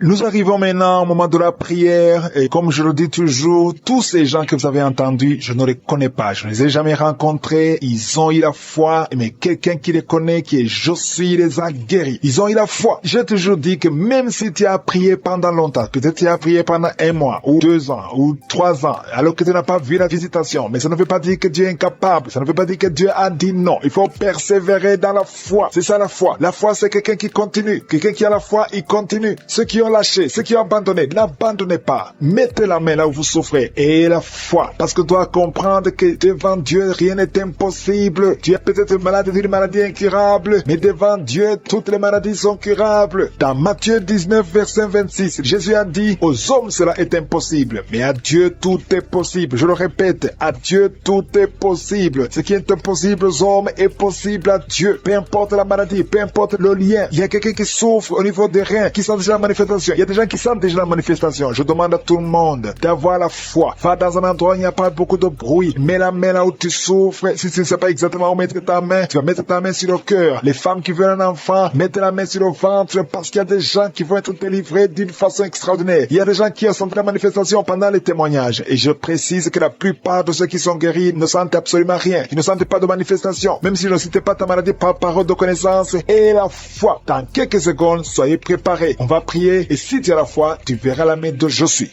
Nous arrivons maintenant au moment de la prière et comme je le dis toujours, tous ces gens que vous avez entendus, je ne les connais pas, je ne les ai jamais rencontrés, ils ont eu la foi, mais quelqu'un qui les connaît, qui est Josué, les a guéris. Ils ont eu la foi. J'ai toujours dit que même si tu as prié pendant longtemps, peut-être tu as prié pendant 1 mois, ou 2 ans, ou 3 ans, alors que tu n'as pas vu la visitation, mais ça ne veut pas dire que Dieu est incapable, ça ne veut pas dire que Dieu a dit non. Il faut persévérer dans la foi. C'est ça la foi. La foi, c'est quelqu'un qui continue. Quelqu'un qui a la foi, il continue. Ceux qui ont lâché, ceux qui ont abandonné, n'abandonnez pas. Mettez la main là où vous souffrez et la foi. Parce que tu dois comprendre que devant Dieu, rien n'est impossible. Tu es peut-être malade d'une maladie incurable, mais devant Dieu, toutes les maladies sont curables. Dans Matthieu 19, verset 26, Jésus a dit, aux hommes cela est impossible, mais à Dieu tout est possible. Je le répète, à Dieu tout est possible. Ce qui est impossible aux hommes est possible à Dieu. Peu importe la maladie, peu importe le lien. Il y a quelqu'un qui souffre au niveau des reins, qui sent déjà la manifestation. Il y a des gens qui sentent déjà la manifestation. Je demande à tout le monde d'avoir la foi. Va dans un endroit où il n'y a pas beaucoup de bruit. Mets la main là où tu souffres. Si tu ne sais pas exactement où mettre ta main, tu vas mettre ta main sur le cœur. Les femmes qui veulent un enfant, mettez la main sur le ventre parce qu'il y a des gens qui vont être délivrés d'une façon extraordinaire. Il y a des gens qui ont senti la manifestation pendant les témoignages. Et je précise que la plupart de ceux qui sont guéris ne sentent absolument rien. Ils ne sentent pas de manifestation. Même si je ne citais pas ta maladie par parole de connaissance et la foi. Dans quelques secondes, soyez préparés. On va prier et si tu as la foi, tu verras la main de Josué.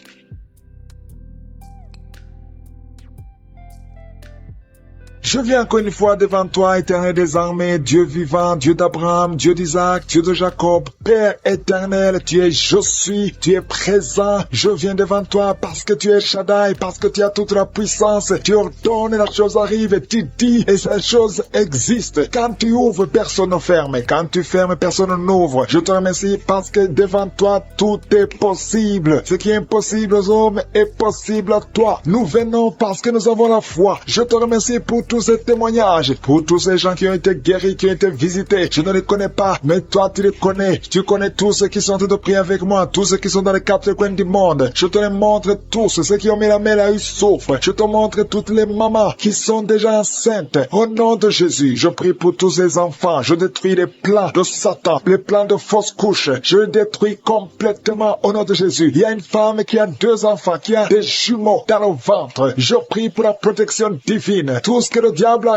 Je viens encore une fois devant toi, éternel des armées, Dieu vivant, Dieu d'Abraham, Dieu d'Isaac, Dieu de Jacob, Père éternel, tu es Josué, tu es présent. Je viens devant toi parce que tu es Shaddai, parce que tu as toute la puissance. Tu ordonnes et la chose arrive, et tu dis et cette chose existe. Quand tu ouvres, personne ne ferme. Quand tu fermes, personne n'ouvre. Je te remercie parce que devant toi, tout est possible. Ce qui est impossible aux hommes est possible à toi. Nous venons parce que nous avons la foi. Je te remercie pour tous ces témoignages, pour tous ces gens qui ont été guéris, qui ont été visités. Je ne les connais pas, mais toi tu les connais. Tu connais tous ceux qui sont en train de prier avec moi, tous ceux qui sont dans les 4 coins du monde. Je te les montre tous, ceux qui ont mis la main là, ils souffrent. Je te montre toutes les mamans qui sont déjà enceintes. Au nom de Jésus, je prie pour tous ces enfants. Je détruis les plans de Satan, les plans de fausses couches. Je les détruis complètement au nom de Jésus. Il y a une femme qui a 2 enfants, qui a des jumeaux dans le ventre. Je prie pour la protection divine. Tout ce que le diable a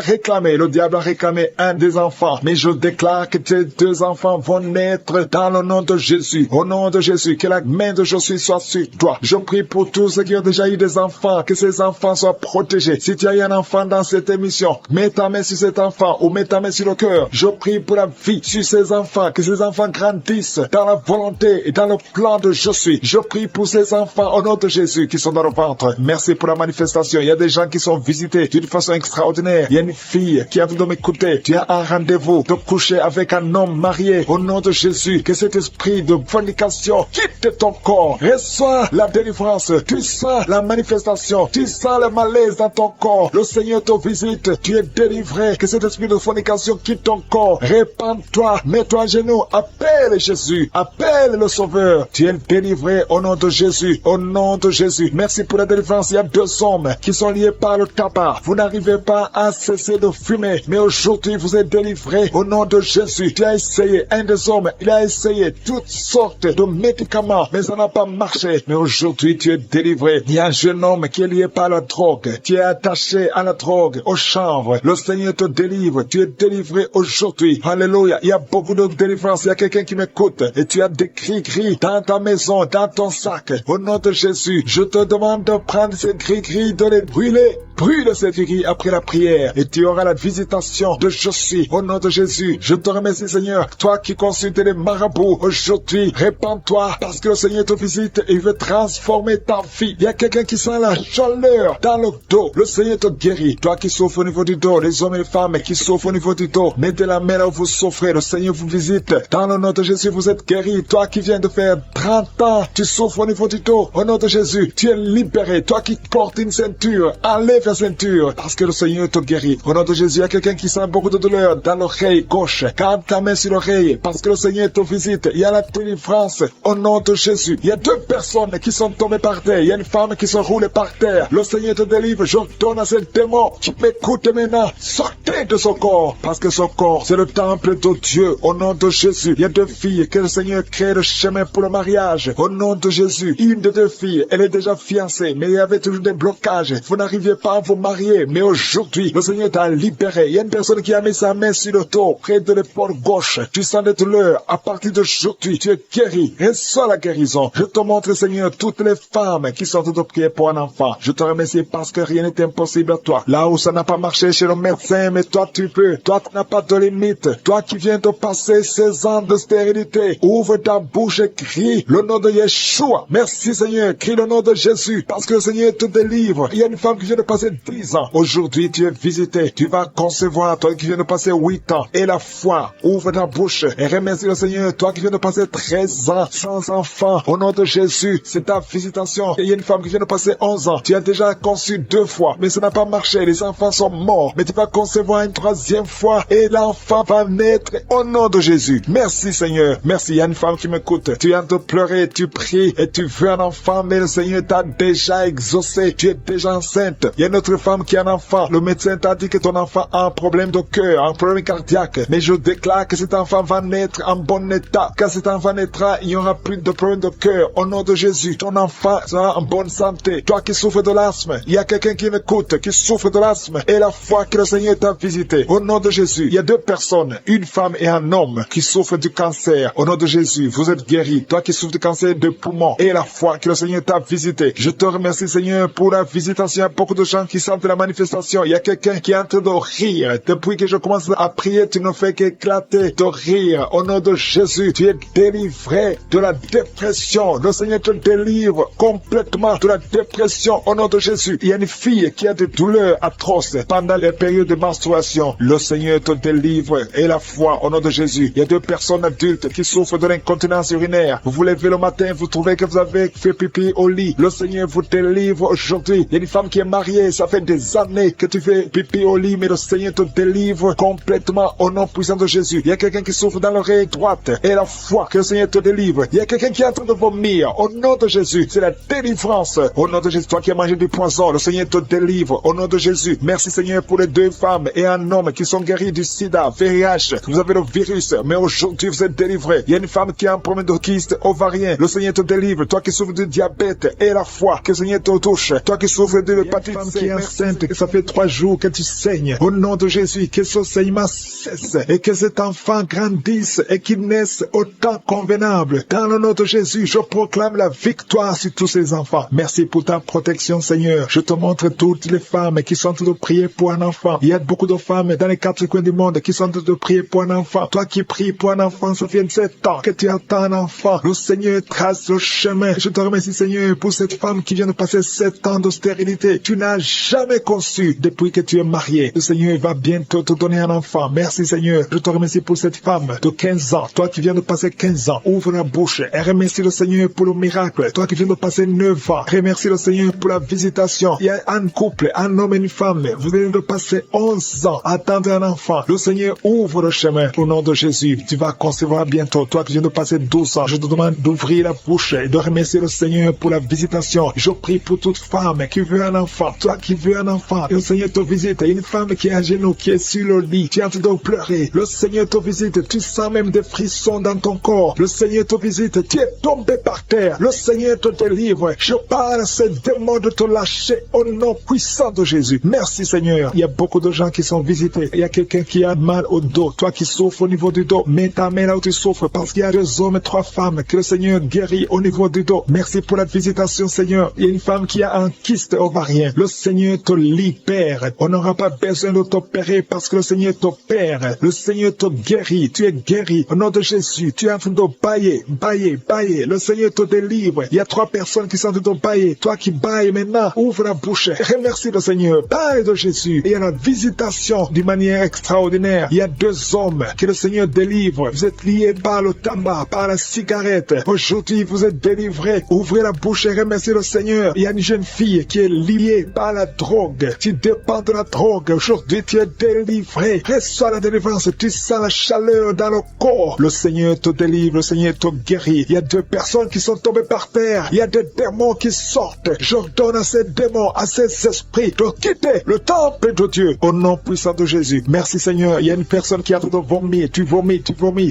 réclamé un des enfants, mais je déclare que tes 2 enfants vont naître dans le nom de Jésus. Au nom de Jésus, que la main de Josué soit sur toi. Je prie pour tous ceux qui ont déjà eu des enfants, que ces enfants soient protégés. Si tu as eu un enfant dans cette émission, mets ta main sur cet enfant ou mets ta main sur le cœur. Je prie pour la vie sur ces enfants, que ces enfants grandissent dans la volonté et dans le plan de Josué. Je prie pour ces enfants au nom de Jésus qui sont dans le ventre. Merci pour la manifestation. Il y a des gens qui sont visités d'une façon extraordinaire. Il y a une fille qui a envie de m'écouter. Tu as un rendez-vous de coucher avec un homme marié. Au nom de Jésus, que cet esprit de fornication quitte ton corps. Reçois la délivrance. Tu sens la manifestation. Tu sens le malaise dans ton corps. Le Seigneur te visite. Tu es délivré. Que cet esprit de fornication quitte ton corps. Répands-toi. Mets-toi à genoux. Appelle Jésus. Appelle le Sauveur. Tu es délivré au nom de Jésus. Au nom de Jésus. Merci pour la délivrance. Il y a 2 hommes qui sont liés par le tabac. Vous n'arrivez pas à cesser de fumer, mais aujourd'hui vous êtes délivré au nom de Jésus. Tu as essayé, un des hommes, il a essayé toutes sortes de médicaments, mais ça n'a pas marché. Mais aujourd'hui tu es délivré. Il y a un jeune homme qui est lié par la drogue. Tu es attaché à la drogue, au chanvre. Le Seigneur te délivre. Tu es délivré aujourd'hui. Alléluia. Il y a beaucoup de délivrance. Il y a quelqu'un qui m'écoute et tu as des gris-gris dans ta maison, dans ton sac. Au nom de Jésus, je te demande de prendre ces gris-gris, de les brûler. Brûle ces gris après la prière et tu auras la visitation de Josué. Au nom de Jésus, je te remercie Seigneur. Toi qui consultes les marabouts aujourd'hui, répands-toi parce que le Seigneur te visite et il veut transformer ta vie. Il y a quelqu'un qui sent la chaleur dans le dos. Le Seigneur te guérit. Toi qui souffres au niveau du dos, les hommes et les femmes qui souffrent au niveau du dos, mettez la main là où vous souffrez. Le Seigneur vous visite. Dans le nom de Jésus, vous êtes guéri. Toi qui viens de faire 30 ans, tu souffres au niveau du dos. Au nom de Jésus, tu es libéré. Toi qui portes une ceinture, enlève ta ceinture, parce que le Seigneur te guérit. Au nom de Jésus, il y a quelqu'un qui sent beaucoup de douleur dans l'oreille gauche. Garde ta main sur l'oreille, parce que le Seigneur te visite. Il y a la délivrance. Au nom de Jésus, il y a 2 personnes qui sont tombées par terre. Il y a une femme qui se roule par terre. Le Seigneur te délivre. J'ordonne à ce démon qui m'écoute maintenant, sortez de son corps, parce que son corps, c'est le temple de Dieu. Au nom de Jésus, il y a 2 filles que le Seigneur crée le chemin pour le mariage. Au nom de Jésus, une de 2 filles, elle est déjà fiancée, mais il y avait toujours des blocages. Vous n'arriviez pas à vous marier, mais aujourd'hui, le Seigneur t'a libéré. Il y a une personne qui a mis sa main sur le dos, près de l'épaule gauche. Tu sens des douleurs. À partir d'aujourd'hui, tu es guéri. Reçois la guérison. Je te montre, Seigneur, toutes les femmes qui sont de prier pour un enfant. Je te remercie parce que rien n'est impossible à toi. Là où ça n'a pas marché chez le médecin, mais toi tu peux. Toi tu n'as pas de limite. Toi qui viens de passer 16 ans de stérilité, ouvre ta bouche et crie le nom de Yeshua. Merci Seigneur, crie le nom de Jésus, parce que le Seigneur te délivre. Il y a une femme qui vient de passer 10 ans. Aujourd'hui tu es visité. Tu vas concevoir, toi qui viens de passer 8 ans. Et la foi, ouvre ta bouche et remercie le Seigneur. Toi qui viens de passer 13 ans sans enfant, au nom de Jésus, c'est ta visitation. Il y a une femme qui vient de passer 11 ans. Tu as déjà conçu 2 fois, mais ça n'a pas marché. Les enfants sont morts. Mais tu vas concevoir une 3e fois et l'enfant va naître au nom de Jésus. Merci Seigneur. Merci. Il y a une femme qui m'écoute. Tu viens de pleurer, tu pries et tu veux un enfant, mais le Seigneur t'a déjà exaucé. Tu es déjà enceinte. Il y a une autre femme qui a un enfant. Le médecin t'a dit que ton enfant a un problème de cœur, un problème cardiaque. Mais je déclare que cet enfant va naître en bon état. Quand cet enfant naîtra, il n'y aura plus de problème de cœur. Au nom de Jésus, ton enfant sera en bonne santé. Toi qui souffres de l'asthme, il y a quelqu'un qui m'écoute, qui souffre de l'asthme, et la foi que le Seigneur t'a visité. Au nom de Jésus, il y a 2 personnes, une femme et un homme, qui souffrent du cancer. Au nom de Jésus, vous êtes guéris. Toi qui souffres du cancer de poumon, et la foi que le Seigneur t'a visité. Je te remercie Seigneur pour la visitation. Il y a beaucoup de gens qui sentent la manifestation. Il y a quelqu'un qui est en train de rire. Depuis que je commence à prier, tu ne fais qu'éclater de rire. Au nom de Jésus, tu es délivré de la dépression. Le Seigneur te délivre complètement de la dépression. Au nom de Jésus, il y a une fille qui a des douleurs atroces pendant les périodes de menstruation. Le Seigneur te délivre et la foi au nom de Jésus. Il y a 2 personnes adultes qui souffrent de l'incontinence urinaire. Vous vous levez le matin, vous trouvez que vous avez fait pipi au lit. Le Seigneur vous délivre aujourd'hui. Il y a une femme qui est mariée, ça fait des années que tu fais pipi au lit, mais le Seigneur te délivre complètement au nom puissant de Jésus. Il y a quelqu'un qui souffre dans l'oreille droite et la foi que le Seigneur te délivre. Il y a quelqu'un qui est en train de vomir au nom de Jésus. C'est la délivrance au nom de Jésus. Toi qui as mangé du poison, le Seigneur te délivre au nom de Jésus. Merci Seigneur pour les 2 femmes et un homme qui sont guéris du sida, VIH. Vous avez le virus, mais aujourd'hui vous êtes délivrés. Il y a une femme qui a un problème de kyste ovarien. Le Seigneur te délivre. Toi qui souffres du diabète et la foi que le Seigneur te touche. Toi qui souffres de l'hépatite C, qui est enceinte, que ça fait 3 jours que tu saignes. Au nom de Jésus, que ce saignement cesse et que cet enfant grandisse et qu'il naisse au temps convenable. Dans le nom de Jésus, je proclame la victoire sur tous ces enfants. Merci pour ta protection, Seigneur. Je te montre toutes les femmes qui sont en train de prier pour un enfant. Il y a beaucoup de femmes dans les 4 coins du monde qui sont en train de prier pour un enfant. Toi qui pries pour un enfant, ça fait 7 ans que tu attends un enfant. Le Seigneur trace le chemin. Je te remercie, Seigneur, pour cette femme qui vient de passer 7 ans de stérilité. Tu n'as jamais conçu depuis que tu es marié. Le Seigneur va bientôt te donner un enfant. Merci, Seigneur. Je te remercie pour cette femme de 15 ans. Toi qui viens de passer 15 ans, ouvre la bouche et remercie le Seigneur pour le miracle. Toi qui viens de passer 9 ans, remercie le Seigneur pour la visitation. Il y a un couple, un homme et une femme. Vous venez de passer 11 ans à attendre un enfant. Le Seigneur ouvre le chemin au nom de Jésus. Tu vas concevoir bientôt. Toi qui viens de passer 12 ans, je te demande d'ouvrir la bouche et de remercier le Seigneur pour la visitation. Je prie pour toute femme qui veut un enfant. Toi qui veux un enfant, et le Seigneur te visite. Il y a une femme qui est à genoux, qui est sur le lit, qui est en train de pleurer. Le Seigneur te visite. Tu sens même des frissons dans ton corps. Le Seigneur te visite. Tu es tombé par terre. Le Seigneur te délivre. Je parle à ce démon de te lâcher au nom puissant de Jésus. Merci Seigneur. Il y a beaucoup de gens qui sont visités. Il y a quelqu'un qui a mal au dos. Toi qui souffres au niveau du dos, mets ta main là où tu souffres, parce qu'il y a 2 hommes et 3 femmes que le Seigneur guérit au niveau du dos. Merci pour la visitation, Seigneur. Il y a une femme qui a un kyste ovarien. Le Seigneur te libère. On n'aura pas besoin de t'opérer parce que le Seigneur t'opère. Le Seigneur te guérit. Tu es guéri. Au nom de Jésus, tu es en train de bailler, bailler, bailler. Le Seigneur te délivre. Il y a 3 personnes qui sont en train de bailler. Toi qui bailles maintenant, ouvre la bouche. Remercie le Seigneur. Parle de Jésus. Et il y a la visitation d'une manière extraordinaire. Il y a 2 hommes que le Seigneur délivre. Vous êtes liés par le tabac, par la cigarette. Aujourd'hui, vous êtes délivrés. Ouvrez la bouche et remerciez le Seigneur. Il y a une jeune fille qui est liée par la drogue. Tu dépends de la drogue. Aujourd'hui, tu es délivré. Reçois la délivrance. Tu sens la chaleur dans le corps. Le Seigneur te délivre. Le Seigneur te guérit. Il y a 2 personnes qui sont tombées par terre. Il y a des démons qui sortent. J'ordonne à ces démons, à ces esprits de quitter le temple de Dieu. Au nom puissant de Jésus. Merci Seigneur. Il y a une personne qui a de vomir. Tu vomis.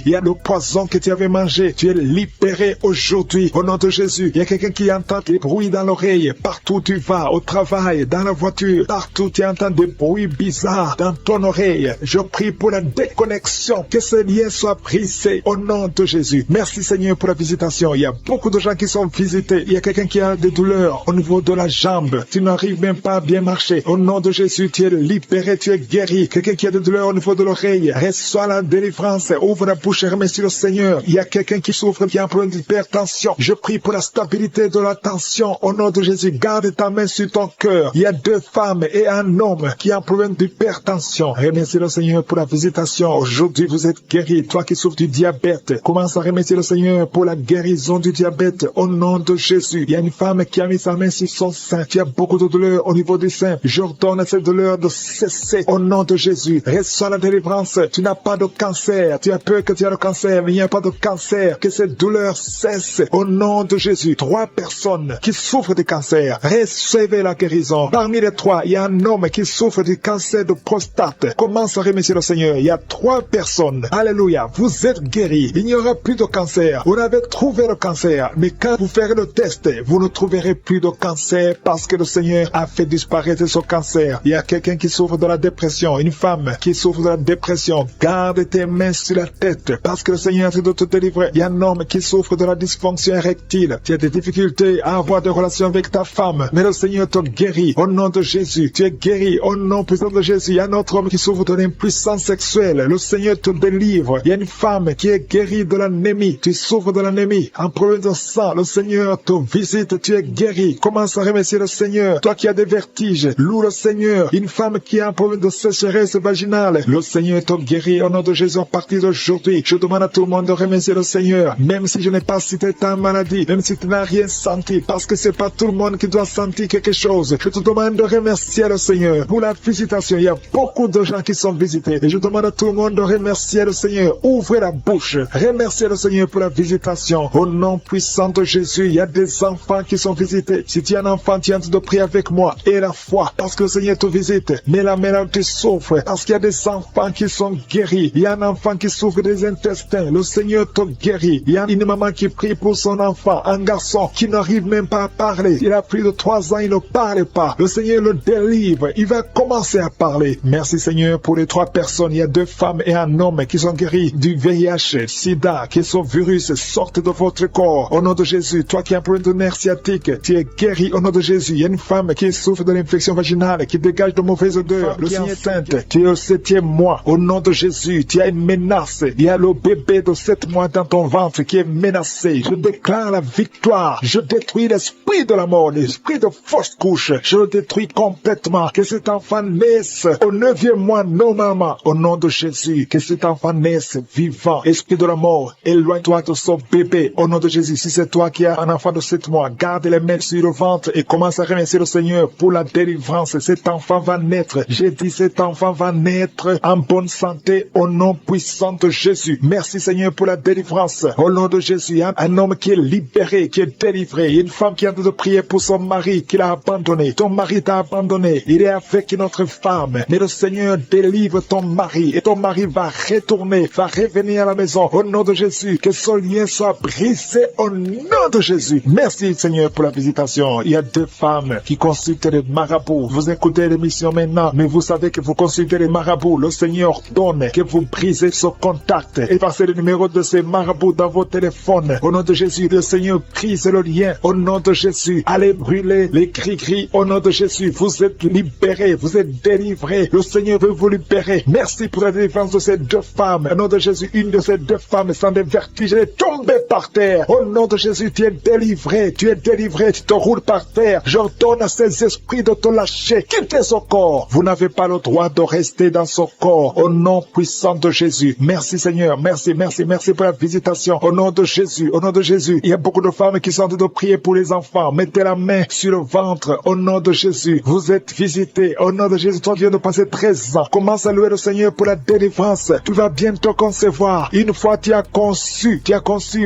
Il y a le poison que tu avais mangé. Tu es libéré aujourd'hui. Au nom de Jésus. Il y a quelqu'un qui entend des bruits dans l'oreille. Partout où tu vas, au travail, dans la voiture, partout tu entends des bruits bizarres dans ton oreille. Je prie pour la déconnexion. Que ce lien soit brisé au nom de Jésus. Merci Seigneur pour la visitation. Il y a beaucoup de gens qui sont visités. Il y a quelqu'un qui a des douleurs au niveau de la jambe. Tu n'arrives même pas à bien marcher. Au nom de Jésus, tu es libéré, tu es guéri. Quelqu'un qui a des douleurs au niveau de l'oreille, reçois la délivrance. Ouvre la bouche et remercie le Seigneur. Il y a quelqu'un qui souffre, qui a un problème d'hypertension. Je prie pour la stabilité de la tension. Au nom de Jésus, garde ta main sur ton cœur. Il y a 2 femmes et un homme qui a un problème d'hypertension. Remercie le Seigneur pour la visitation. Aujourd'hui, vous êtes guéri. Toi qui souffres du diabète, commence à remercier le Seigneur pour la guérison du diabète. Au nom de Jésus. Il y a une femme qui a mis sa main sur son sein. Tu as beaucoup de douleurs au niveau du sein. J'ordonne à cette douleur de cesser. Au nom de Jésus. Reçois la délivrance. Tu n'as pas de cancer. Tu as peur que tu as le cancer, mais il n'y a pas de cancer. Que cette douleur cesse. Au nom de Jésus. 3 personnes qui souffrent de cancer. Recevez la guérison. Parmi les 3, il y a un homme qui souffre du cancer de prostate. Commence à remercier le Seigneur. Il y a 3 personnes. Alléluia. Vous êtes guéris. Il n'y aura plus de cancer. Vous avez trouvé le cancer. Mais quand vous ferez le test, vous ne trouverez plus de cancer parce que le Seigneur a fait disparaître ce cancer. Il y a quelqu'un qui souffre de la dépression. Une femme qui souffre de la dépression. Garde tes mains sur la tête parce que le Seigneur a de te délivrer. Il y a un homme qui souffre de la dysfonction érectile. Tu as des difficultés à avoir des relations avec ta femme. Mais le Seigneur te guérit. Au nom de Jésus, tu es guéri. Au nom puissant de Jésus, il y a un autre homme qui souffre de l'impuissance sexuelle. Le Seigneur te délivre. Il y a une femme qui est guérie de l'anémie. Tu souffres de l'anémie. Un problème de sang. Le Seigneur te visite. Tu es guéri. Commence à remercier le Seigneur. Toi qui as des vertiges, loue le Seigneur. Une femme qui a un problème de sécheresse vaginale. Le Seigneur te guérit. Au nom de Jésus, à partir d'aujourd'hui, je demande à tout le monde de remercier le Seigneur. Même si je n'ai pas cité ta maladie, même si tu n'as rien senti, parce que c'est pas tout le monde qui doit sentir quelque chose. Je te demande de remercier le Seigneur pour la visitation. Il y a beaucoup de gens qui sont visités. Et je demande à tout le monde de remercier le Seigneur. Ouvrez la bouche. Remerciez le Seigneur pour la visitation. Au nom puissant de Jésus, il y a des enfants qui sont visités. Si tu es un enfant, tu es en train de prier avec moi. Et la foi, parce que le Seigneur te visite. Mais la maladie souffre, parce qu'il y a des enfants qui sont guéris. Il y a un enfant qui souffre des intestins. Le Seigneur te guérit. Il y a une maman qui prie pour son enfant, un garçon qui n'arrive même pas à parler. Il a plus de 3 ans, il ne parle pas. Le Seigneur le délivre. Il va commencer à parler. Merci Seigneur pour les 3 personnes. Il y a 2 femmes et un homme qui sont guéris du VIH, SIDA, que ce virus sorte de votre corps. Au nom de Jésus, toi qui as un problème de nerf sciatique, tu es guéri au nom de Jésus. Il y a une femme qui souffre de l'infection vaginale, qui dégage de mauvaises odeurs. Le Seigneur est sainte. Tu es au 7e mois. Au nom de Jésus, tu as une menace. Il y a le bébé de 7 mois dans ton ventre qui est menacé. Je déclare la victoire. Je détruis l'esprit de la mort, l'esprit de fausse couche. Je le détruis complètement. Que cet enfant naisse au 9e mois normalement. Au nom de Jésus, que cet enfant naisse vivant. Esprit de la mort, éloigne-toi de son bébé. Au nom de Jésus, si c'est toi qui as un enfant de 7 mois, garde les mains sur le ventre et commence à remercier le Seigneur pour la délivrance. Cet enfant va naître. J'ai dit cet enfant va naître en bonne santé au nom puissant de Jésus. Merci Seigneur pour la délivrance. Au nom de Jésus, un homme qui est libéré, qui est délivré. Une femme qui a de prier pour son mari qui l'a abandonné. Ton mari t'a abandonné. Il est avec une autre femme. Mais le Seigneur délivre ton mari et ton mari va retourner, va revenir à la maison. Au nom de Jésus, que son lien soit brisé au nom de Jésus. Merci Seigneur pour la visitation. Il y a 2 femmes qui consultent les marabouts. Vous écoutez l'émission maintenant, mais vous savez que vous consultez les marabouts. Le Seigneur donne que vous brisez ce contact et passez le numéro de ces marabouts dans vos téléphones. Au nom de Jésus, le Seigneur brise le lien. Au nom de Jésus, allez brûler les gris-gris. Au nom de Jésus, vous êtes libérés, vous êtes délivrés. Le Seigneur veut vous libérer. Merci pour la délivrance de ces 2 femmes. Au nom de Jésus, une de ces 2 femmes sans des vertiges, elle est tombée par terre. Au nom de Jésus, tu es délivré, tu te roules par terre. J'ordonne à ces esprits de te lâcher. Quittez son corps. Vous n'avez pas le droit de rester dans son corps. Au nom puissant de Jésus. Merci Seigneur, merci pour la visitation. Au nom de Jésus, il y a beaucoup de femmes qui sont en train de prier pour les enfants. Mettez la main sur le ventre. Au nom de Jésus, vous êtes visité. Au nom de Jésus, toi qui viens de passer 13 ans, commence à louer le Seigneur pour la délivrance. Tu vas bientôt concevoir. Une fois tu as conçu,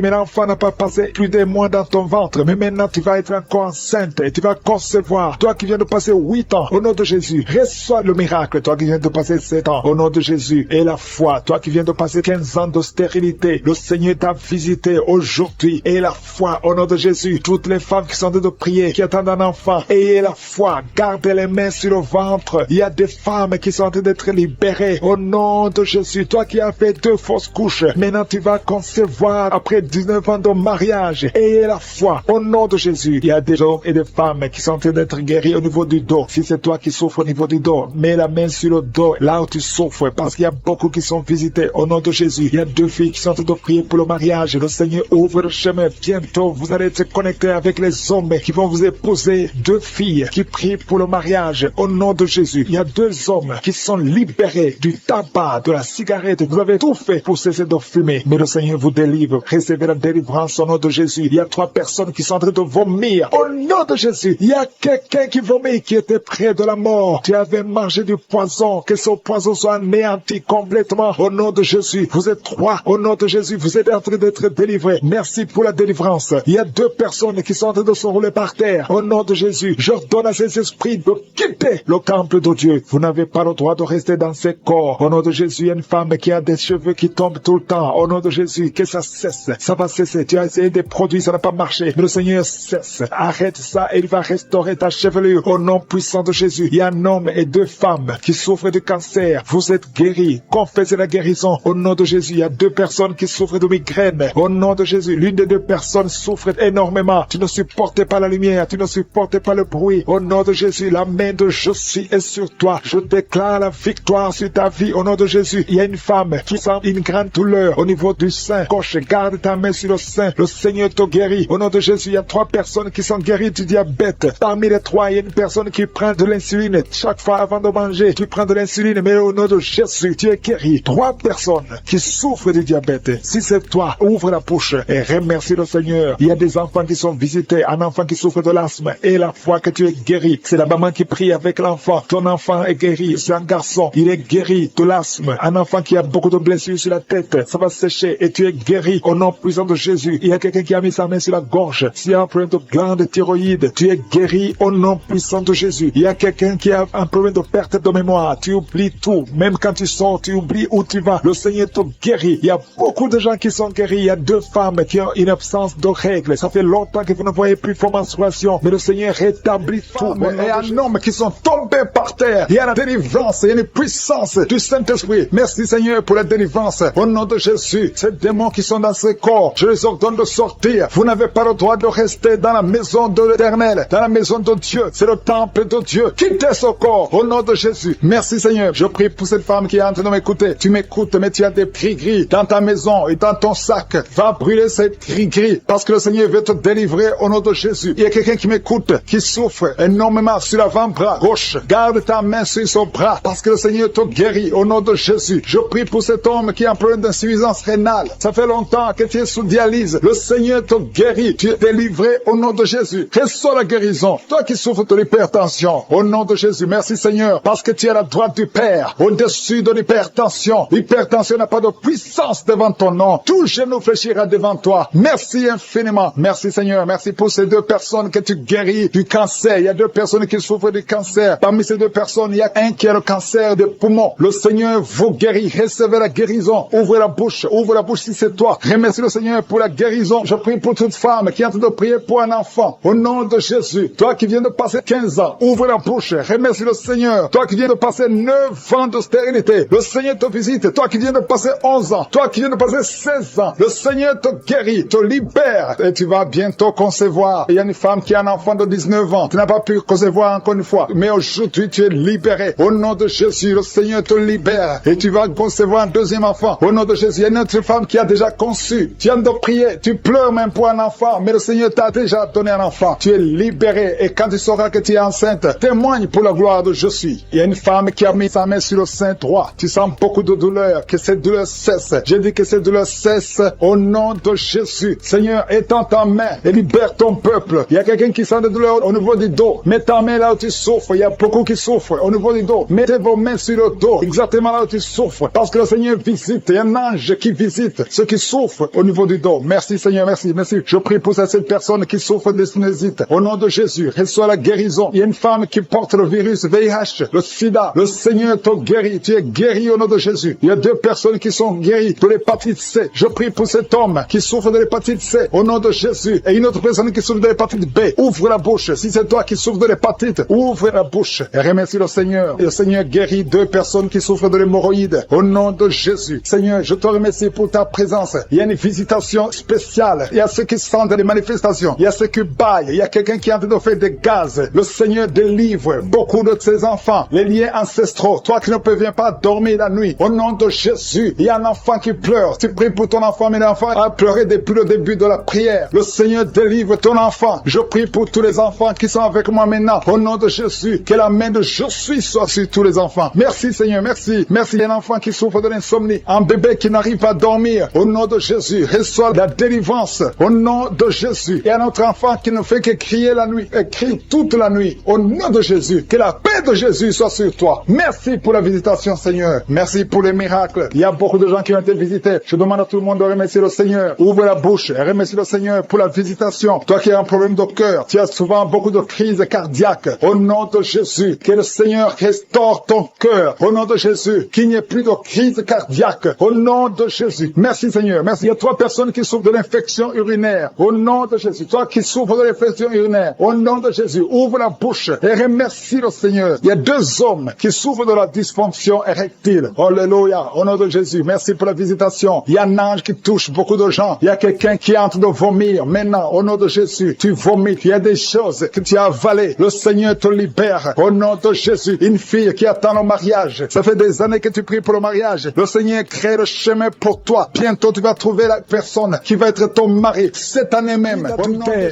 mais l'enfant n'a pas passé plus de mois dans ton ventre. Mais maintenant, tu vas être encore enceinte et tu vas concevoir. Toi qui viens de passer 8 ans, au nom de Jésus, reçois le miracle. Toi qui viens de passer 7 ans, au nom de Jésus, et la foi. Toi qui viens de passer 15 ans de stérilité, le Seigneur t'a visité aujourd'hui. Et la foi, au nom de Jésus. Toutes les femmes qui sont en train de prier, qui attendent un enfant, ayez la foi. Gardez les mains sur le ventre. Il y a des femmes qui sont en train d'être libérées. Au nom de Jésus, toi qui as fait 2 fausses couches, maintenant tu vas concevoir après 19 ans de mariage. Ayez la foi. Au nom de Jésus, il y a des hommes et des femmes qui sont en train d'être guéris au niveau du dos. Si c'est toi qui souffres au niveau du dos, mets la main sur le dos, là où tu souffres, parce qu'il y a beaucoup qui sont visités. Au nom de Jésus, il y a 2 filles qui sont en train de prier pour le mariage. Le Seigneur ouvre le chemin. Bientôt, vous allez être connectés avec les hommes qui vont vous épouser. 2 filles qui prient pour le mariage. Au nom de Jésus, il y a 2 hommes qui sont libérés du tabac, de la cigarette. Vous avez tout fait pour cesser de fumer, mais le Seigneur vous délivre. Recevez la délivrance au nom de Jésus. Il y a 3 personnes qui sont en train de vomir. Au nom de Jésus, il y a quelqu'un qui vomit, qui était près de la mort. Tu avais mangé du poison. Que ce poison soit anéanti complètement. Au nom de Jésus, vous êtes 3. Au nom de Jésus, vous êtes en train d'être délivrés. Merci pour la délivrance. Il y a 2 personnes qui sont en train de se rouler par terre. Au nom de Jésus, j'ordonne à ces esprits de quitter le temple de Dieu. Vous n'avez pas le droit de rester dans ces corps. Au nom de Jésus, il y a une femme qui a des cheveux qui tombent tout le temps. Au nom de Jésus, que ça cesse. Ça va cesser. Tu as essayé des produits, ça n'a pas marché. Mais le Seigneur cesse. Arrête ça et il va restaurer ta chevelure. Au nom puissant de Jésus, il y a un homme et 2 femmes qui souffrent de cancer. Vous êtes guéris. Confessez la guérison. Au nom de Jésus, il y a 2 personnes qui souffrent de migraine. Au nom de Jésus, l'une des 2 personnes souffre énormément. Tu ne supportes pas la lumière. Tu ne supportes pas le bruit. Au nom de Jésus, la main de je suis est sur toi. Je déclare la victoire sur ta vie. Au nom de Jésus, il y a une femme qui sent une grande douleur au niveau du sein gauche. Garde ta main sur le sein. Le Seigneur te guérit. Au nom de Jésus, il y a 3 personnes qui sont guéries du diabète. Parmi les 3, il y a une personne qui prend de l'insuline. Chaque fois avant de manger, tu prends de l'insuline. Mais au nom de Jésus, tu es guéri. 3 personnes qui souffrent du diabète. Si c'est toi, ouvre la bouche et remercie le Seigneur. Il y a des enfants qui sont visités. Un enfant qui souffre de l'asthme. Et la foi que tu es guéri. C'est la maman qui prie avec l'enfant. Ton enfant est guéri. C'est un garçon. Il est guéri de l'asthme. Un enfant qui a beaucoup de blessures sur la tête. Ça va sécher et tu es guéri au nom puissant de Jésus. Il y a quelqu'un qui a mis sa main sur la gorge. S'il y a un problème de glande thyroïde, tu es guéri au nom puissant de Jésus. Il y a quelqu'un qui a un problème de perte de mémoire. Tu oublies tout. Même quand tu sors, tu oublies où tu vas. Le Seigneur te guérit. Il y a beaucoup de gens qui sont guéris. Il y a 2 femmes qui ont une absence de règles. Ça fait longtemps que vous ne voyez plus vos menstruations. Mais le Seigneur rétablit tout. Et un homme qui sont tombés par terre. Il y a la délivrance. Il y a une puissance du Saint-Esprit. Merci Seigneur pour la délivrance. Au nom de Jésus, ces démons qui sont dans ces corps, je les ordonne de sortir. Vous n'avez pas le droit de rester dans la maison de l'Éternel, dans la maison de Dieu. C'est le temple de Dieu. Quittez ce corps au nom de Jésus. Merci Seigneur. Je prie pour cette femme qui est en train de m'écouter. Tu m'écoutes, mais tu as des gris-gris dans ta maison et dans ton sac. Va brûler ces gris-gris parce que le Seigneur veut te délivrer au nom de Jésus. Il y a quelqu'un qui m'écoute, qui souffre énormément sur l'avant-bras gauche. Garde ta main sur son bras parce que le Seigneur te guérit au nom de Jésus. Je prie pour cet homme qui a un problème d'insuffisance rénale. Ça fait longtemps que tu es sous dialyse. Le Seigneur te guérit. Tu es délivré au nom de Jésus. Reçois la guérison. Toi qui souffres de l'hypertension, au nom de Jésus. Merci Seigneur parce que tu es à la droite du Père, au-dessus de l'hypertension. L'hypertension n'a pas de puissance devant ton nom. Tout genou fléchira devant toi. Merci infiniment. Merci Seigneur. Merci pour ces 2 personnes que tu guéris du cancer. Il y a 2 personnes qui souffrent du cancer. Parmi ces 2 personnes, il y a un qui a le cancer des poumons. Le Seigneur vous guérit. Recevez la guérison. Ouvrez la bouche. Ouvre la bouche si c'est toi. Remercie le Seigneur pour la guérison. Je prie pour toute femme qui est en train de prier pour un enfant. Au nom de Jésus. Toi qui viens de passer 15 ans, ouvre la bouche. Remercie le Seigneur. Toi qui viens de passer 9 ans de stérilité, le Seigneur te visite. Toi qui viens de passer 11 ans, toi qui viens de passer 16 ans, le Seigneur te guérit, te libère. Et tu vas bientôt concevoir. Il y a une femme qui a un enfant de 19 ans. Tu n'as pas pu concevoir encore une fois. Mais aujourd'hui, tu es libéré. Au nom de Jésus, le Seigneur te libère. Et tu vas concevoir un 2e enfant. Au nom de Jésus, il y a une autre femme qui a déjà conçu. Tu viens de prier. Tu pleures même pour un enfant. Mais le Seigneur t'a déjà donné un enfant. Tu es libéré. Et quand tu sauras que tu es enceinte, témoigne pour la gloire de je suis. Il y a une femme qui a mis sa main sur le sein droit. Tu sens beaucoup de douleur. Que cette douleur cesse. J'ai dit que cette douleur cesse au nom de Jésus. Seigneur, étends ta main et libère ton peuple. Il y a quelqu'un qui sent de douleur au niveau du dos. dos. Mets ta main là où tu souffres. Il y a beaucoup qui souffrent au niveau du dos. Mettez vos mains sur le dos, exactement là où tu souffres. Parce que le Seigneur visite. Il y a un ange qui visite ceux qui souffrent au niveau du dos. Merci Seigneur, merci, merci. Je prie pour cette personne qui souffre de sinusite. Au nom de Jésus, reçois la guérison. Il y a une femme qui porte le virus VIH, le sida. Le Seigneur te guérit. Tu es guéri au nom de Jésus. Il y a 2 personnes qui sont guéries de l'hépatite C. Je prie pour cet homme qui souffre de l'hépatite C au nom de Jésus. Et une autre personne qui souffre de l'hépatite B. Ouvre la bouche. Si c'est toi qui souffres de l'hépatite, ouvre la bouche et remercie le Seigneur. Et le Seigneur guérit 2 personnes qui souffrent de l'hémorroïde au nom de Jésus. Seigneur, je te remercie pour ta présence. Il y a une visitation spéciale. Il y a ceux qui sentent des manifestations. Il y a ceux qui baillent. Il y a quelqu'un qui est en train de faire des gaz. Le Seigneur délivre beaucoup de ses enfants. Les liens ancestraux. Toi qui ne parviens pas dormir la nuit. Au nom de Jésus, il y a un enfant qui pleure. Tu pries pour ton enfant, mais l'enfant a pleuré depuis le début de la prière. Le Seigneur délivre ton enfant. Je prie pour tous les enfants qui sont avec moi maintenant. Au nom de Jésus, que la main de je suis soit sur tous les enfants. Merci Seigneur, merci. Merci. Il y a un enfant qui souffre de l'insomnie. Un bébé qui n'arrive pas à dormir. Au nom de Jésus, reçois la délivrance. Au nom de Jésus. Il y a un autre enfant qui ne fait que crier la nuit. Et crie toute la nuit. Au nom de Jésus. Que la paix de Jésus soit sur toi. Merci pour la visitation Seigneur. Merci pour les miracles. Il y a beaucoup de gens qui ont été visités. Je demande à tout le monde de remercier le Seigneur. Ouvre la bouche et remercie le Seigneur pour la visitation. Toi qui as un problème de cœur, tu as souvent beaucoup de crises cardiaques. Au nom de Jésus, que le Seigneur restaure ton cœur. Au nom de Jésus, qu'il n'y ait plus de crise cardiaque. Au nom de Jésus. Merci Seigneur. Merci. Il y a 3 personnes qui souffrent de l'infection urinaire. Au nom de Jésus. Toi qui souffres de l'infection urinaire. Au nom de Jésus. Ouvre la bouche et remercie le Seigneur. Il y a 2 hommes qui souffrent de la dysfonction érectile. Alléluia. Au nom de Jésus. Merci pour la visitation. Il y a un ange qui touche beaucoup de gens. Il y a quelqu'un qui est en train de vomir. Maintenant, au nom de Jésus, tu vomis. Il y a des choses que tu as avalées. Le Seigneur te libère. Au nom de Jésus. Une fille qui attend le mariage. Ça fait des années que tu pries pour le mariage. Le Seigneur crée le chemin pour toi. Bientôt, tu vas trouver la personne qui va être ton mari. Cette année même.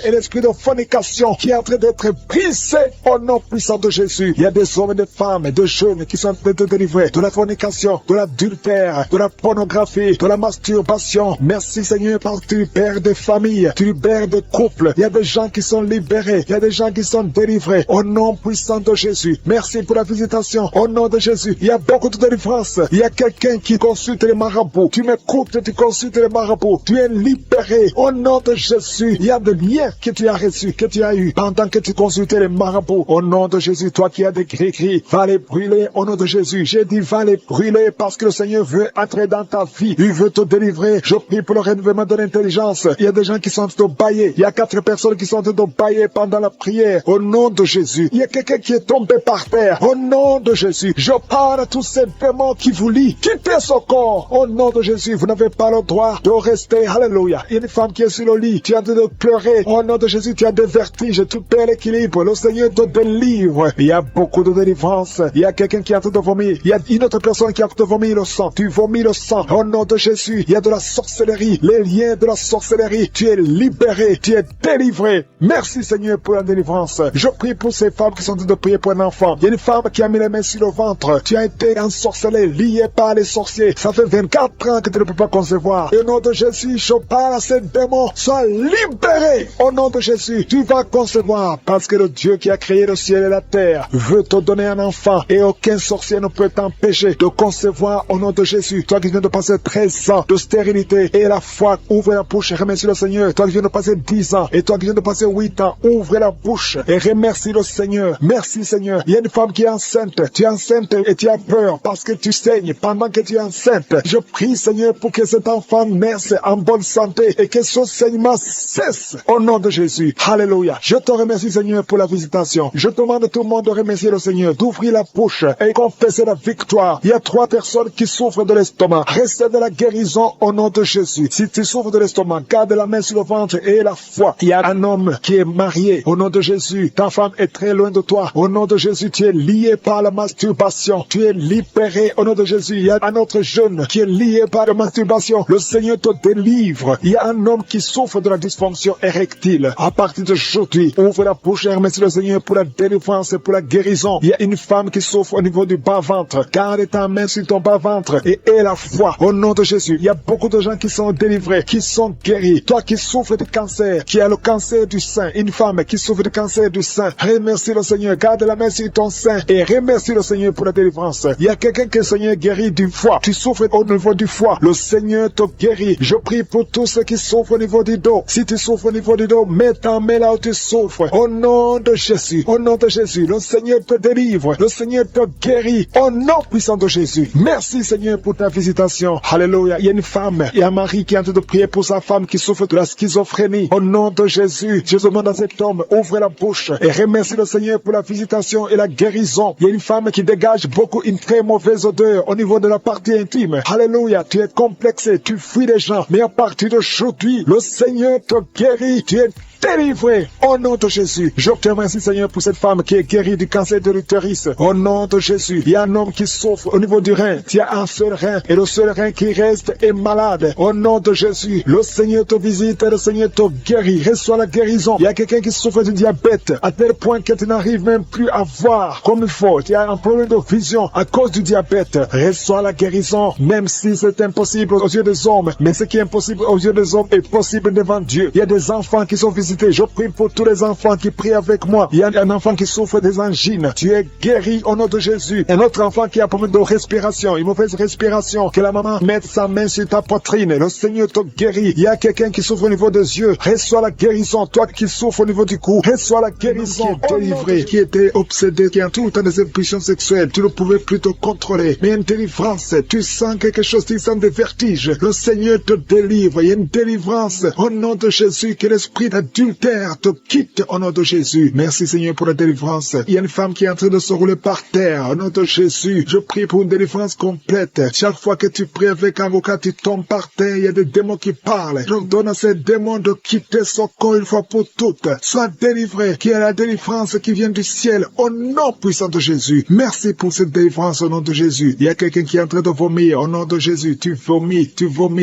Et l'esprit de fornication qui est en train d'être brisé au nom puissant de Jésus. Il y a des hommes et des femmes et des jeunes qui sont en train de délivrer de la fornication, de l'adultère, de la pornographie, de la masturbation. Merci Seigneur parce que tu libères des familles, tu libères des couples. Il y a des gens qui sont libérés, il y a des gens qui sont délivrés au nom puissant de Jésus. Merci pour la visitation au nom de Jésus. Il y a beaucoup de délivrance. Il y a quelqu'un qui consulte les marabouts. Tu m'écoutes et tu consultes les marabouts. Tu es libéré au nom de Jésus. Il y a des liens que tu as reçus, que tu as eu pendant que tu consultais les marabouts. Au nom de Jésus, toi qui as des gris-gris, va les brûler au nom de Jésus. J'ai dit va les brûler parce que le Seigneur veut entrer dans ta vie. Il veut te délivrer. Je prie pour le renouvellement de l'intelligence. Il y a des gens qui sont en train de bailler. Il y a 4 personnes qui sont en train de bailler pendant la prière. Au nom de Jésus. Il y a quelqu'un qui est tombé par terre. Au nom de Jésus. Je parle à tous ces démons qui vous lient. Quittez ce corps. Au nom de Jésus. Vous n'avez pas le droit de rester. Alléluia. Il y a une femme qui est sur le lit. Tu es en train de pleurer. Au nom de Jésus, tu as des vertiges. Tu perds l'équilibre. Le Seigneur te délivre. Il y a beaucoup de délivrance. Il y a quelqu'un qui est en train de vomir. Il y a une autre personne qui est en train de vomir le sang. Tu vomis le sang. Au nom de Jésus. Il y a de la sorcellerie. Les liens de la sorcellerie. Tu es libéré. Tu es délivré. Merci Seigneur pour la délivrance. Je prie pour ces femmes qui sont en train de prier pour un enfant. Il y a une femme qui a mis les mains sur le ventre. Tu as été ensorcelé, lié par les sorciers. Ça fait 24 ans que tu ne peux pas concevoir. Et au nom de Jésus, je parle à ces démons. Sois libéré. Au nom de Jésus, tu vas concevoir. Parce que le Dieu qui a créé le ciel et la terre veut te donner un enfant. Et aucun sorcier ne peut t'empêcher de concevoir au nom de Jésus. Toi qui viens de passer 13 ans de stérilité et la foi, ouvre la bouche et remercie le Seigneur. Toi qui viens de passer 10 ans et toi qui viens de passer 8 ans, ouvre la bouche et remercie le Seigneur. Merci Seigneur. Il y a une femme qui est enceinte. Tu es enceinte et tu as peur parce que tu saignes pendant que tu es enceinte. Je prie Seigneur pour que cet enfant naisse en bonne santé et que son saignement cesse au nom de Jésus. Alléluia. Je te remercie Seigneur pour la visitation. Je demande à tout le monde de remercier le Seigneur, d'ouvrir la bouche et confesser la victoire. Il y a 3 personnes qui souffrent de l'estomac. Recevez de la guérison au nom de Jésus. Si tu souffres de l'estomac, garde la main sur le ventre et la foi. Il y a un homme qui est marié au nom de Jésus. Ta femme est très loin de toi. Au nom de Jésus, tu es lié par la masturbation. Tu es libéré au nom de Jésus. Il y a un autre jeune qui est lié par la masturbation. Le Seigneur te délivre. Il y a un homme qui souffre de la dysfonction érectile. À partir d'aujourd'hui, ouvre la bouche et remercie le Seigneur pour la délivrance et pour la guérison. Il y a une femme qui souffre au niveau du bas-ventre. Garde ta main sur ton bas-ventre et aie la foi au nom de Jésus. Il y a beaucoup de gens qui sont délivrés, qui sont guéris. Toi qui souffres de cancer, qui a le cancer du sein, une femme qui souffre de cancer cancer du sein. Remercie le Seigneur. Garde la main sur ton sein et remercie le Seigneur pour la délivrance. Il y a quelqu'un que le Seigneur guérit du foie. Tu souffres au niveau du foie. Le Seigneur te guérit. Je prie pour tous ceux qui souffrent au niveau du dos. Si tu souffres au niveau du dos, mets ta main là où tu souffres. Au nom de Jésus. Au nom de Jésus. Le Seigneur te délivre. Le Seigneur te guérit. Au nom puissant de Jésus. Merci Seigneur pour ta visitation. Alléluia. Il y a une femme. Il y a un mari qui est en train de prier pour sa femme qui souffre de la schizophrénie. Au nom de Jésus. Je demande à cet homme, ouvre la bouche et remercie le Seigneur pour la visitation et la guérison. Il y a une femme qui dégage beaucoup une très mauvaise odeur au niveau de la partie intime. Alléluia. Tu es complexé. Tu fuis les gens. Mais à partir d'aujourd'hui, le Seigneur te guérit. Tu es délivré au nom de Jésus. Je te remercie Seigneur pour cette femme qui est guérie du cancer de l'utérus. Au nom de Jésus. Il y a un homme qui souffre au niveau du rein. Tu as un seul rein et le seul rein qui reste est malade. Au nom de Jésus. Le Seigneur te visite et le Seigneur te guérit. Reçois la guérison. Il y a quelqu'un qui souffre du diabète à tel point que tu n'arrives même plus à voir comme il faut. Tu as un problème de vision à cause du diabète. Reçois la guérison même si c'est impossible aux yeux des hommes. Mais ce qui est impossible aux yeux des hommes est possible devant Dieu. Il y a des enfants qui sont visités. Je prie pour tous les enfants qui prient avec moi. Il y a un enfant qui souffre des angines. Tu es guéri au nom de Jésus. Un autre enfant qui a un problème de respiration, une mauvaise respiration. Que la maman mette sa main sur ta poitrine. Le Seigneur te guérit. Il y a quelqu'un qui souffre au niveau des yeux. Reçois la guérison. Toi qui souffres au niveau du cou, reçois la guérison. Qui est délivré, qui était obsédé, qui a tout le temps des impulsions sexuelles. Tu ne pouvais plus te contrôler. Mais une délivrance. Tu sens quelque chose, tu sens des vertiges. Le Seigneur te délivre. Il y a une délivrance au nom de Jésus. Que l'esprit d'adultère te quitte au nom de Jésus. Merci Seigneur pour la délivrance. Il y a une femme qui est en train de se rouler par terre au nom de Jésus. Je prie pour une délivrance complète. Chaque fois que tu pries avec un avocat, tu tombes par terre. Il y a des démons qui parlent. Je donne à ces démons de quitter son corps une fois pour toutes. Sois délivré. Qu'il y ait la délivrance qui vient du ciel au nom puissant de Jésus. Merci pour cette délivrance au nom de Jésus. Il y a quelqu'un qui est en train de vomir au nom de Jésus. Tu vomis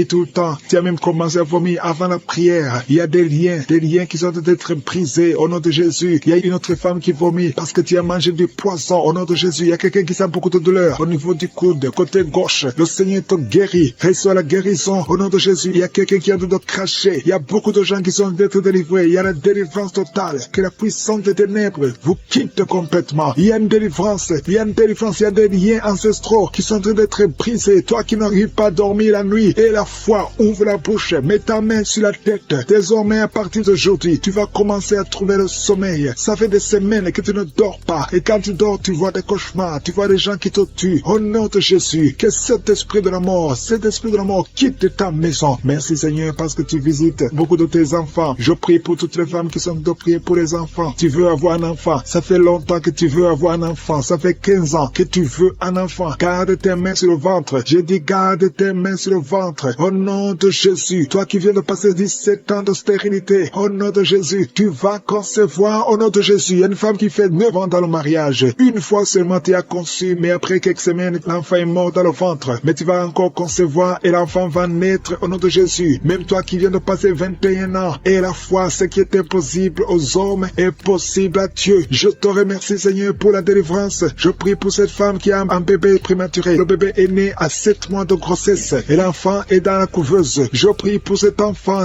tout le temps. Tu as même commencé à vomir avant la prière. Il y a des liens qui sont en train d'être brisés au nom de Jésus. Il y a une autre femme qui vomit parce que tu as mangé du poisson au nom de Jésus. Il y a quelqu'un qui sent beaucoup de douleur au niveau du coude, côté gauche. Le Seigneur te guérit. Reçois la guérison au nom de Jésus. Il y a quelqu'un qui est en train de cracher. Il y a beaucoup de gens qui sont en train d'être délivrés. Il y a la délivrance totale. Que la puissance des ténèbres vous quitte complètement. Il y a une délivrance. Il y a une délivrance. Il y a des liens ancestraux qui sont en train d'être brisés. Toi qui n'arrives pas à dormir la nuit et la foi, ouvre la bouche. Mets ta main sur la tête. Désormais, à partir d'aujourd'hui, tu vas commencer à trouver le sommeil. Ça fait des semaines que tu ne dors pas. Et quand tu dors, tu vois des cauchemars. Tu vois des gens qui te tuent. Au nom de Jésus, que cet esprit de la mort quitte ta maison. Merci Seigneur parce que tu visites beaucoup de tes enfants. Je prie pour toutes les femmes qui sont de prier pour les enfants. Tu veux avoir un enfant. Ça fait longtemps que tu veux avoir un enfant. Ça fait 15 ans que tu veux un enfant. Garde tes mains sur le ventre. Je dis garde tes mains sur le ventre. Au nom de Jésus. Toi qui viens de passer 17 ans de stérilité. Au nom de Jésus. Tu vas concevoir au nom de Jésus. Il y a une femme qui fait 9 ans dans le mariage. Une fois seulement tu as conçu, mais après quelques semaines, l'enfant est mort dans le ventre. Mais tu vas encore concevoir et l'enfant va naître au nom de Jésus. Même toi qui viens de passer 21 ans, et la foi, ce qui est impossible aux hommes est possible à Dieu. Je te remercie Seigneur pour la délivrance. Je prie pour cette femme qui a un bébé prématuré. Le bébé est né à 7 mois de grossesse et l'enfant est dans la couveuse. Je prie pour cet enfant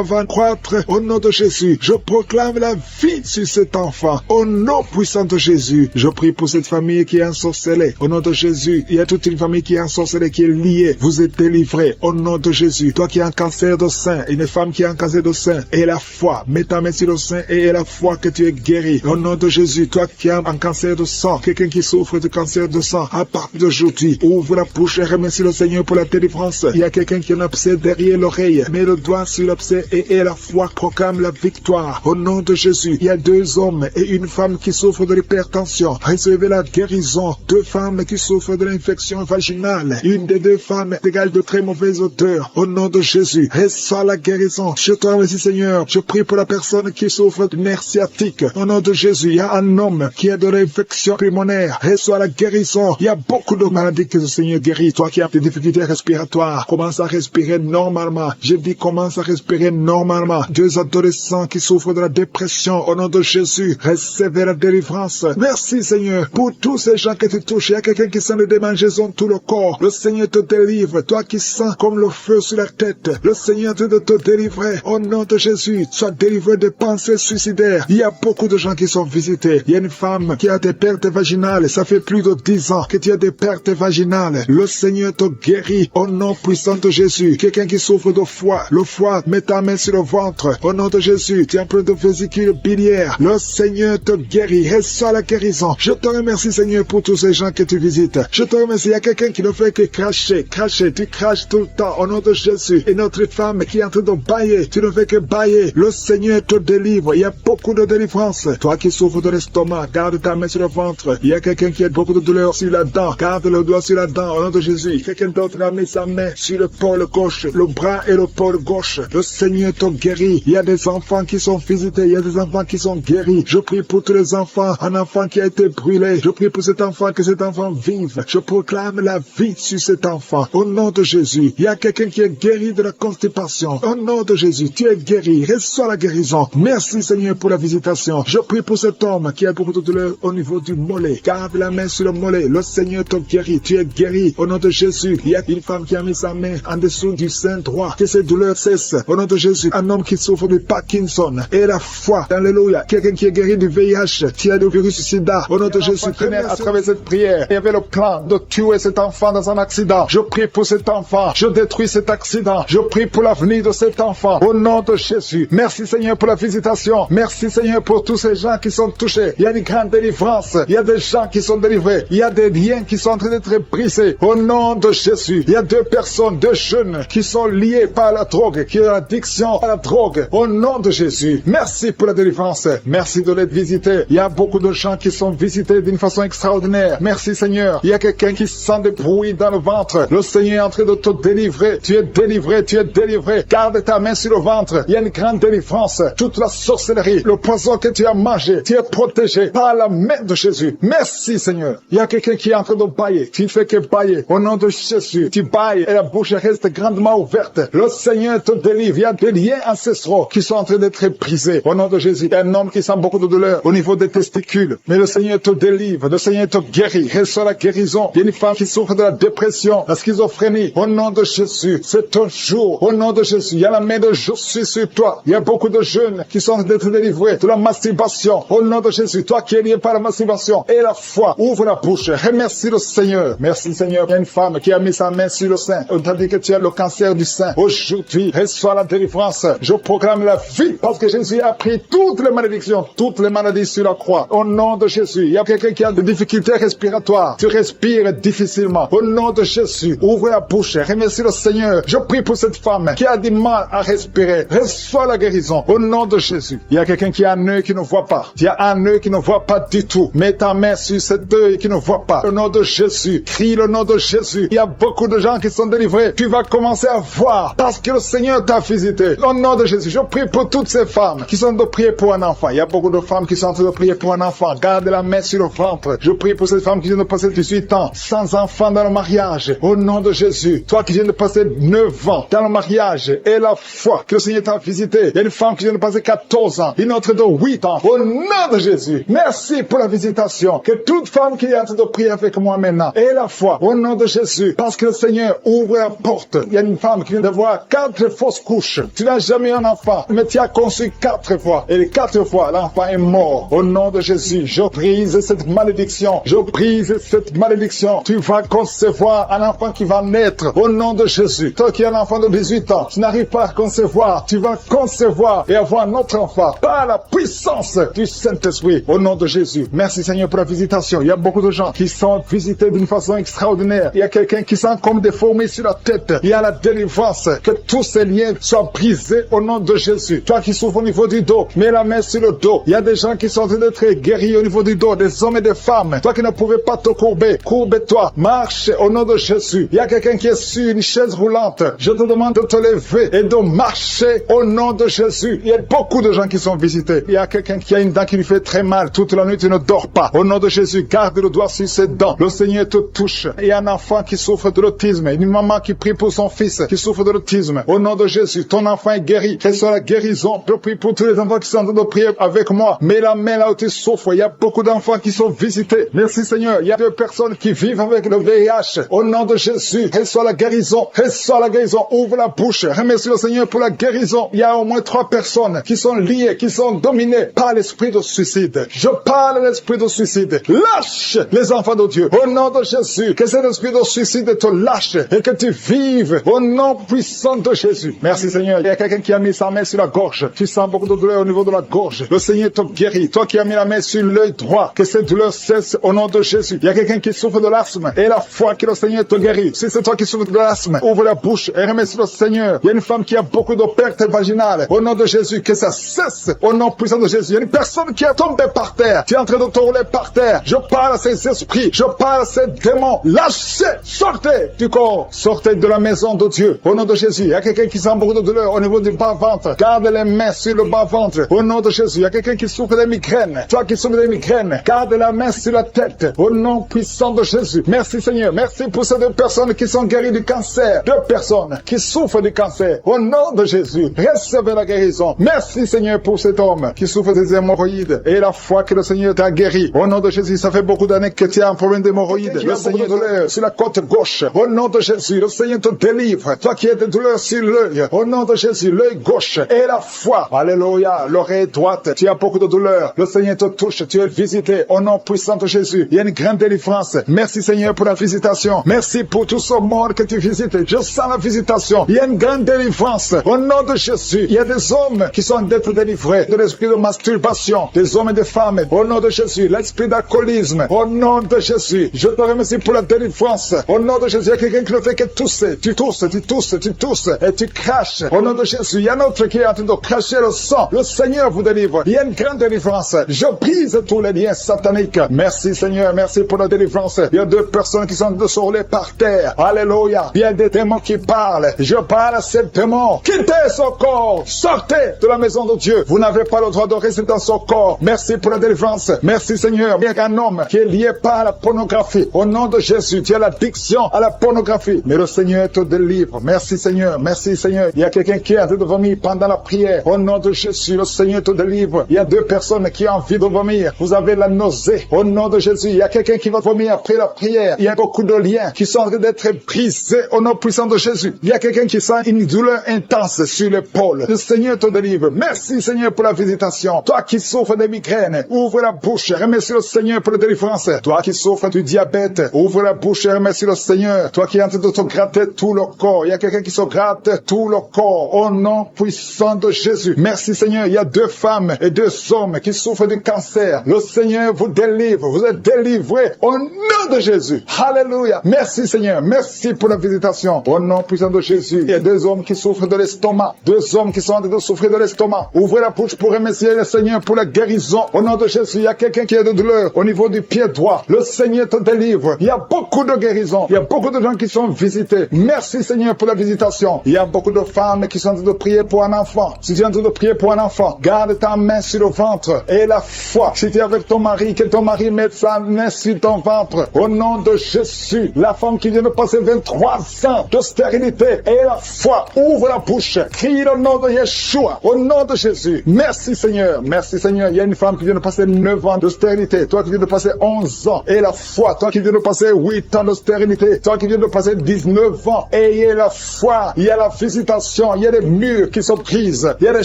va croître au nom de Jésus. Je proclame la vie sur cet enfant au nom puissant de Jésus. Je prie pour cette famille qui est ensorcelée au nom de Jésus. Il y a toute une famille qui est ensorcelée, qui est liée. Vous êtes délivrés au nom de Jésus. Toi qui as un cancer de sein, une femme qui a un cancer de sein, et la foi, mets ta main sur le sein et la foi que tu es guéri au nom de Jésus. Toi qui as un cancer de sang, quelqu'un qui souffre de cancer de sang, à partir d'aujourd'hui, ouvre la bouche et remercie le Seigneur pour la délivrance. Il y a quelqu'un qui a un abcès derrière l'oreille, mets le doigt sur l'abcès et la foi proclame la victoire au nom de Jésus. Il y a 2 hommes et une femme qui souffrent de l'hypertension. Recevez la guérison. 2 femmes qui souffrent de l'infection vaginale. Une des 2 femmes dégage de très mauvaise odeur. Au nom de Jésus, reçois la guérison. Je te remercie Seigneur. Je prie pour la personne qui souffre de nerfs sciatiques. Au nom de Jésus, il y a un homme qui a de l'infection pulmonaire. Reçois la guérison. Il y a beaucoup de maladies que le Seigneur guérit. Toi qui as des difficultés respiratoires, commence à respirer normalement. Je dis commence à respirer normalement. 2 adolescents adolescents qui souffrent de la dépression, au nom de Jésus, recevez la délivrance. Merci Seigneur pour tous ces gens que tu touches. Il y a quelqu'un qui sent des démangeaisons tout le corps. Le Seigneur te délivre. Toi qui sens comme le feu sur la tête, le Seigneur te délivrer. Au nom de Jésus, sois délivré des pensées suicidaires. Il y a beaucoup de gens qui sont visités. Il y a une femme qui a des pertes vaginales. Ça fait plus de 10 ans que tu as des pertes vaginales. Le Seigneur te guérit au nom puissant de Jésus. Quelqu'un qui souffre de foie, le foie, mets ta main sur le ventre. Au nom de Jésus, tu es en plein de vésicule biliaire. Le Seigneur te guérit. Reçois la guérison. Je te remercie Seigneur pour tous ces gens que tu visites. Je te remercie. Il y a quelqu'un qui ne fait que cracher. Tu craches tout le temps au nom de Jésus. Et notre femme qui est en train de bailler, tu ne fais que bailler. Le Seigneur te délivre. Il y a beaucoup de délivrance. Toi qui souffres de l'estomac, garde ta main sur le ventre. Il y a quelqu'un qui a beaucoup de douleur sur la dent. Garde le doigt sur la dent au nom de Jésus. Quelqu'un d'autre a mis sa main sur le pôle gauche, le bras et le pôle gauche. Le Seigneur te guérit. Il y a des enfants qui sont visités. Il y a des enfants qui sont guéris. Je prie pour tous les enfants. Un enfant qui a été brûlé. Je prie pour cet enfant, que cet enfant vive. Je proclame la vie sur cet enfant. Au nom de Jésus. Il y a quelqu'un qui est guéri de la constipation. Au nom de Jésus, tu es guéri. Reçois la guérison. Merci Seigneur pour la visitation. Je prie pour cet homme qui a beaucoup de douleur au niveau du mollet. Garde la main sur le mollet. Le Seigneur te guérit. Tu es guéri. Au nom de Jésus. Il y a une femme qui a mis sa main en dessous du sein droit. Que ses douleurs cessent. Au nom de Jésus. Un homme qui souffre de Parkinson. Et la foi. Alléluia. Quelqu'un qui est guéri du VIH. Qui a le virus sida. Au nom de Jésus. À travers cette prière, il y avait le plan de tuer cet enfant dans un accident. Je prie pour cet enfant. Je détruis cet accident. Je prie pour l'avenir de cet enfant. Au nom de Jésus. Merci Seigneur pour la visitation. Merci Seigneur pour tous ces gens qui sont touchés. Il y a une grande délivrance. Il y a des gens qui sont délivrés. Il y a des liens qui sont en train d'être brisés. Au nom de Jésus. Il y a 2 personnes, 2 jeunes qui sont liés par la drogue, qui ont l'addiction à la drogue. Au nom de Jésus. Merci pour la délivrance. Merci de l'être visité. Il y a beaucoup de gens qui sont visités d'une façon extraordinaire. Merci Seigneur. Il y a quelqu'un qui sent des bruits dans le ventre. Le Seigneur est en train de te délivrer. Tu es délivré, tu es délivré. Garde ta main sur le ventre. Il y a une grande délivrance. Toute la sorcellerie, le poison que tu as mangé, tu es protégé par la main de Jésus. Merci Seigneur. Il y a quelqu'un qui est en train de bailler. Tu ne fais que bailler. Au nom de Jésus, tu bailles et la bouche reste grandement ouverte. Le Seigneur te délivre. Il y a des liens ancestraux qui sont en train d'être brisés. Au nom de Jésus, il y a un homme qui sent beaucoup de douleur au niveau des testicules. Mais le Seigneur te délivre. Le Seigneur te guérit. Reçois la guérison. Il y a une femme qui souffre de la dépression, la schizophrénie. Au nom de Jésus, c'est un jour. Au nom de Jésus, il y a la main de Jésus sur toi. Il y a beaucoup de jeunes qui sont en train d'être délivrés de la masturbation. Au nom de Jésus, toi qui es lié par la masturbation et la foi, ouvre la bouche. Remercie le Seigneur. Merci Seigneur. Il y a une femme qui a mis sa main sur le sein. On t'a dit que tu as le cancer du sein. Aujourd'hui, reçois la délivrance. Je proclame la vie parce que Jésus a pris toutes les malédictions, toutes les maladies sur la croix. Au nom de Jésus, il y a quelqu'un qui a des difficultés respiratoires. Tu respires difficilement. Au nom de Jésus, ouvre la bouche. Remercie le Seigneur. Je prie pour cette femme qui a du mal à respirer. Reçois la guérison. Au nom de Jésus. Il y a quelqu'un qui a un œil qui ne voit pas. Tu as un œil qui ne voit pas du tout. Mets ta main sur cet œil qui ne voit pas. Au nom de Jésus. Crie le nom de Jésus. Il y a beaucoup de gens qui sont délivrés. Tu vas commencer à voir parce que le Seigneur t'a visité. Au nom de Jésus. Je prie pour toutes ces femmes qui sont de prier pour un enfant. Il y a beaucoup de femmes qui sont en train de prier pour un enfant. Garde la main sur le ventre. Je prie pour cette femme qui vient de passer 18 ans sans enfant dans le mariage. Au nom de Jésus. Toi qui viens de passer 9 ans dans le mariage et la foi que le Seigneur t'a visité. Il y a une femme qui vient de passer 14 ans. Une autre de 8 ans. Au nom de Jésus. Merci pour la visitation. Que toute femme qui est en train de prier avec moi maintenant ait la foi. Au nom de Jésus. Parce que le Seigneur ouvre la porte. Il y a une femme qui vient de voir 4 fausses couches. Tu n'as jamais eu un enfant. Mais tu as conçu 4 fois. Et les 4 fois, l'enfant est mort. Au nom de Jésus. Je brise cette malédiction. Je brise cette malédiction. Tu vas concevoir un enfant qui va naître. Au nom de Jésus. Toi qui es un enfant de 18 ans, tu n'arrives pas à concevoir. Tu vas concevoir et avoir un autre enfant. Par la puissance du Saint-Esprit. Au nom de Jésus. Merci Seigneur pour la visitation. Il y a beaucoup de gens qui sont visités d'une façon extraordinaire. Il y a quelqu'un qui sent comme des fourmis sur la tête. Il y a la délivrance. Que tous ces liens soient brisés au nom de Jésus. Toi qui souffres au niveau du dos, mets la main sur le dos. Il y a des gens qui sont en train d'être guéris au niveau du dos, des hommes et des femmes. Toi qui ne pouvais pas te courber, courbe-toi. Marche au nom de Jésus. Il y a quelqu'un qui est sur une chaise roulante. Je te demande de te lever et de marcher au nom de Jésus. Il y a beaucoup de gens qui sont visités. Il y a quelqu'un qui a une dent qui lui fait très mal. Toute la nuit, tu ne dors pas. Au nom de Jésus, garde le doigt sur ses dents. Le Seigneur te touche. Il y a un enfant qui souffre de l'autisme. Une maman qui prie pour son fils qui souffre de l'autisme. Au nom de Jésus, ton enfant est guéri. Reçois la guérison guérison. Je prie pour tous les enfants qui sont en train de prier avec moi. Mets la main là où tu souffres. Il y a beaucoup d'enfants qui sont visités. Merci Seigneur. Il y a 2 personnes qui vivent avec le VIH. Au nom de Jésus, reçois la guérison. Reçois la guérison. Ouvre la bouche. Remercie le Seigneur pour la guérison. Il y a au moins 3 personnes qui sont liées, qui sont dominées par l'esprit de suicide. Je parle de l'esprit de suicide. Lâche les enfants de Dieu. Au nom de Jésus, que cet esprit de suicide te lâche et que tu vives au nom puissant de Jésus. Merci Seigneur. Il y a quelqu'un qui a mis sa main sur la gorge. Tu sens beaucoup de douleur au niveau de la gorge. Le Seigneur te guérit. Toi qui as mis la main sur l'œil droit, que cette douleur cesse au nom de Jésus. Il y a quelqu'un qui souffre de l'asthme et la foi que le Seigneur te guérit. Si c'est toi qui souffres de l'asthme, ouvre la bouche et remercie le Seigneur. Il y a une femme qui a beaucoup de pertes vaginales. Au nom de Jésus, que ça cesse au nom puissant de Jésus. Il y a une personne qui est tombée par terre. Tu es en train de te rouler par terre. Je parle à ces esprits. Je parle à ces démons. Lâchez, sortez du corps. Sortez de la maison de Dieu. Au nom de Jésus. Il y a quelqu'un qui sent beaucoup de douleur au niveau du bas-ventre. Garde les mains sur le bas-ventre. Au nom de Jésus. Il y a quelqu'un qui souffre des migraines. Toi qui souffres des migraines, garde la main sur la tête. Au nom puissant de Jésus. Merci Seigneur. Merci pour ces 2 personnes qui sont guéries du cancer. 2 personnes qui souffrent du cancer. Au nom de Jésus. Recevez la guérison. Merci Seigneur pour cet homme qui souffre des hémorroïdes. Et la foi que le Seigneur t'a guéri. Au nom de Jésus. Ça fait beaucoup d'années que tu as un problème d'hémorroïdes. Le Seigneur te douleur sur la côte gauche. Au nom de Jésus. Le Seigneur te délivre. Toi qui as des douleurs sur l'œil. Au nom de Jésus. L'œil gauche. Et la foi. Alléluia. L'oreille droite. Tu as beaucoup de douleurs. Le Seigneur te touche. Tu es visité. Au nom puissant de Jésus. Il y a une grande délivrance. Merci Seigneur pour la visitation. Merci pour tout ce monde que tu visites. Je sens la visitation. Il y a une grande délivrance. Au nom de Jésus. Il y a des hommes qui sont d'être délivrés de l'esprit de masturbation. Des hommes et des femmes. Au nom de Jésus. L'esprit d'alcoolisme. Au nom de Jésus. Je te remercie pour la délivrance. Au nom de Jésus. Il y a quelqu'un qui ne fait que tousser. Tu tousses, tu tousses, tu tousses. Et tu craches. Au nom de Jésus. Il y a un autre qui est en train de cracher le sang. Le Seigneur vous délivre. Il y a une grande délivrance. Je brise tous les liens sataniques. Merci Seigneur. Merci pour la délivrance. Il y a 2 personnes qui sont de se rouler par terre. Alléluia. Il y a des démons qui parlent. Je parle à ces démons. Quittez ce corps. Sortez de la maison de Dieu. Vous n'avez pas le droit de rester dans ce corps. Merci pour la délivrance. Merci Seigneur. Il y a un homme qui est lié par la pornographie. Au nom de Jésus, tu as l'addiction à la pornographie. Mais le Seigneur te délivre. Merci Seigneur. Merci Seigneur. Il y a quelqu'un qui est en train de vomir pendant la prière. Au nom de Jésus, le Seigneur te délivre. Il y a 2 personnes qui ont envie de vomir. Vous avez la nausée. Au nom de Jésus, il y a quelqu'un qui va vomir après la prière. Il y a beaucoup de liens qui sont en train d'être brisés au nom puissant de Jésus. Il y a quelqu'un qui sent une douleur intense sur l'épaule. Le Seigneur te délivre. Merci Seigneur pour la visitation. Toi qui souffres des migraines, ouvre la bouche. Remercie le Seigneur pour la délivrance. Toi qui souffres du diabète, ouvre la bouche et remercie le Seigneur. Toi qui es en train de te gratter tout le corps. Il y a quelqu'un qui se gratte tout le corps au nom puissant de Jésus. Merci Seigneur. Il y a 2 femmes et 2 hommes qui souffrent du cancer. Le Seigneur vous délivre. Vous êtes délivrés au nom de Jésus. Alléluia. Merci Seigneur. Merci pour la visitation. Au nom puissant de Jésus. Il y a 2 hommes qui souffrent de l'estomac. 2 hommes qui sont en train de souffrir de l'estomac. Ouvrez la bouche pour remercier le Seigneur pour la guérison. Au nom de Jésus. Il y a quelqu'un qui a de douleur au niveau du pied droit. Le Seigneur te délivre. Il y a beaucoup de guérisons. Il y a beaucoup de gens qui sont visités. Merci Seigneur pour la visitation. Il y a beaucoup de femmes qui sont en train de prier pour un enfant. Si tu es en train de prier pour un enfant, garde ta main sur le ventre et la foi. Si tu es avec ton mari, que ton mari mette sa main sur ton ventre. Au nom de Jésus, la femme qui vient de passer 23 ans de stérilité et la foi, ouvre la bouche, crie le nom de Yeshua, au nom de Jésus. Merci Seigneur, merci Seigneur. Il y a une femme qui vient de passer 9 ans de stérilité, toi qui viens de passer 11 ans et la foi, toi qui viens de passer 8 ans de stérilité, toi qui viens de passer 19 ans, ayez la foi. Il y a la visitation, il y a des murs qui se brisent, il y a des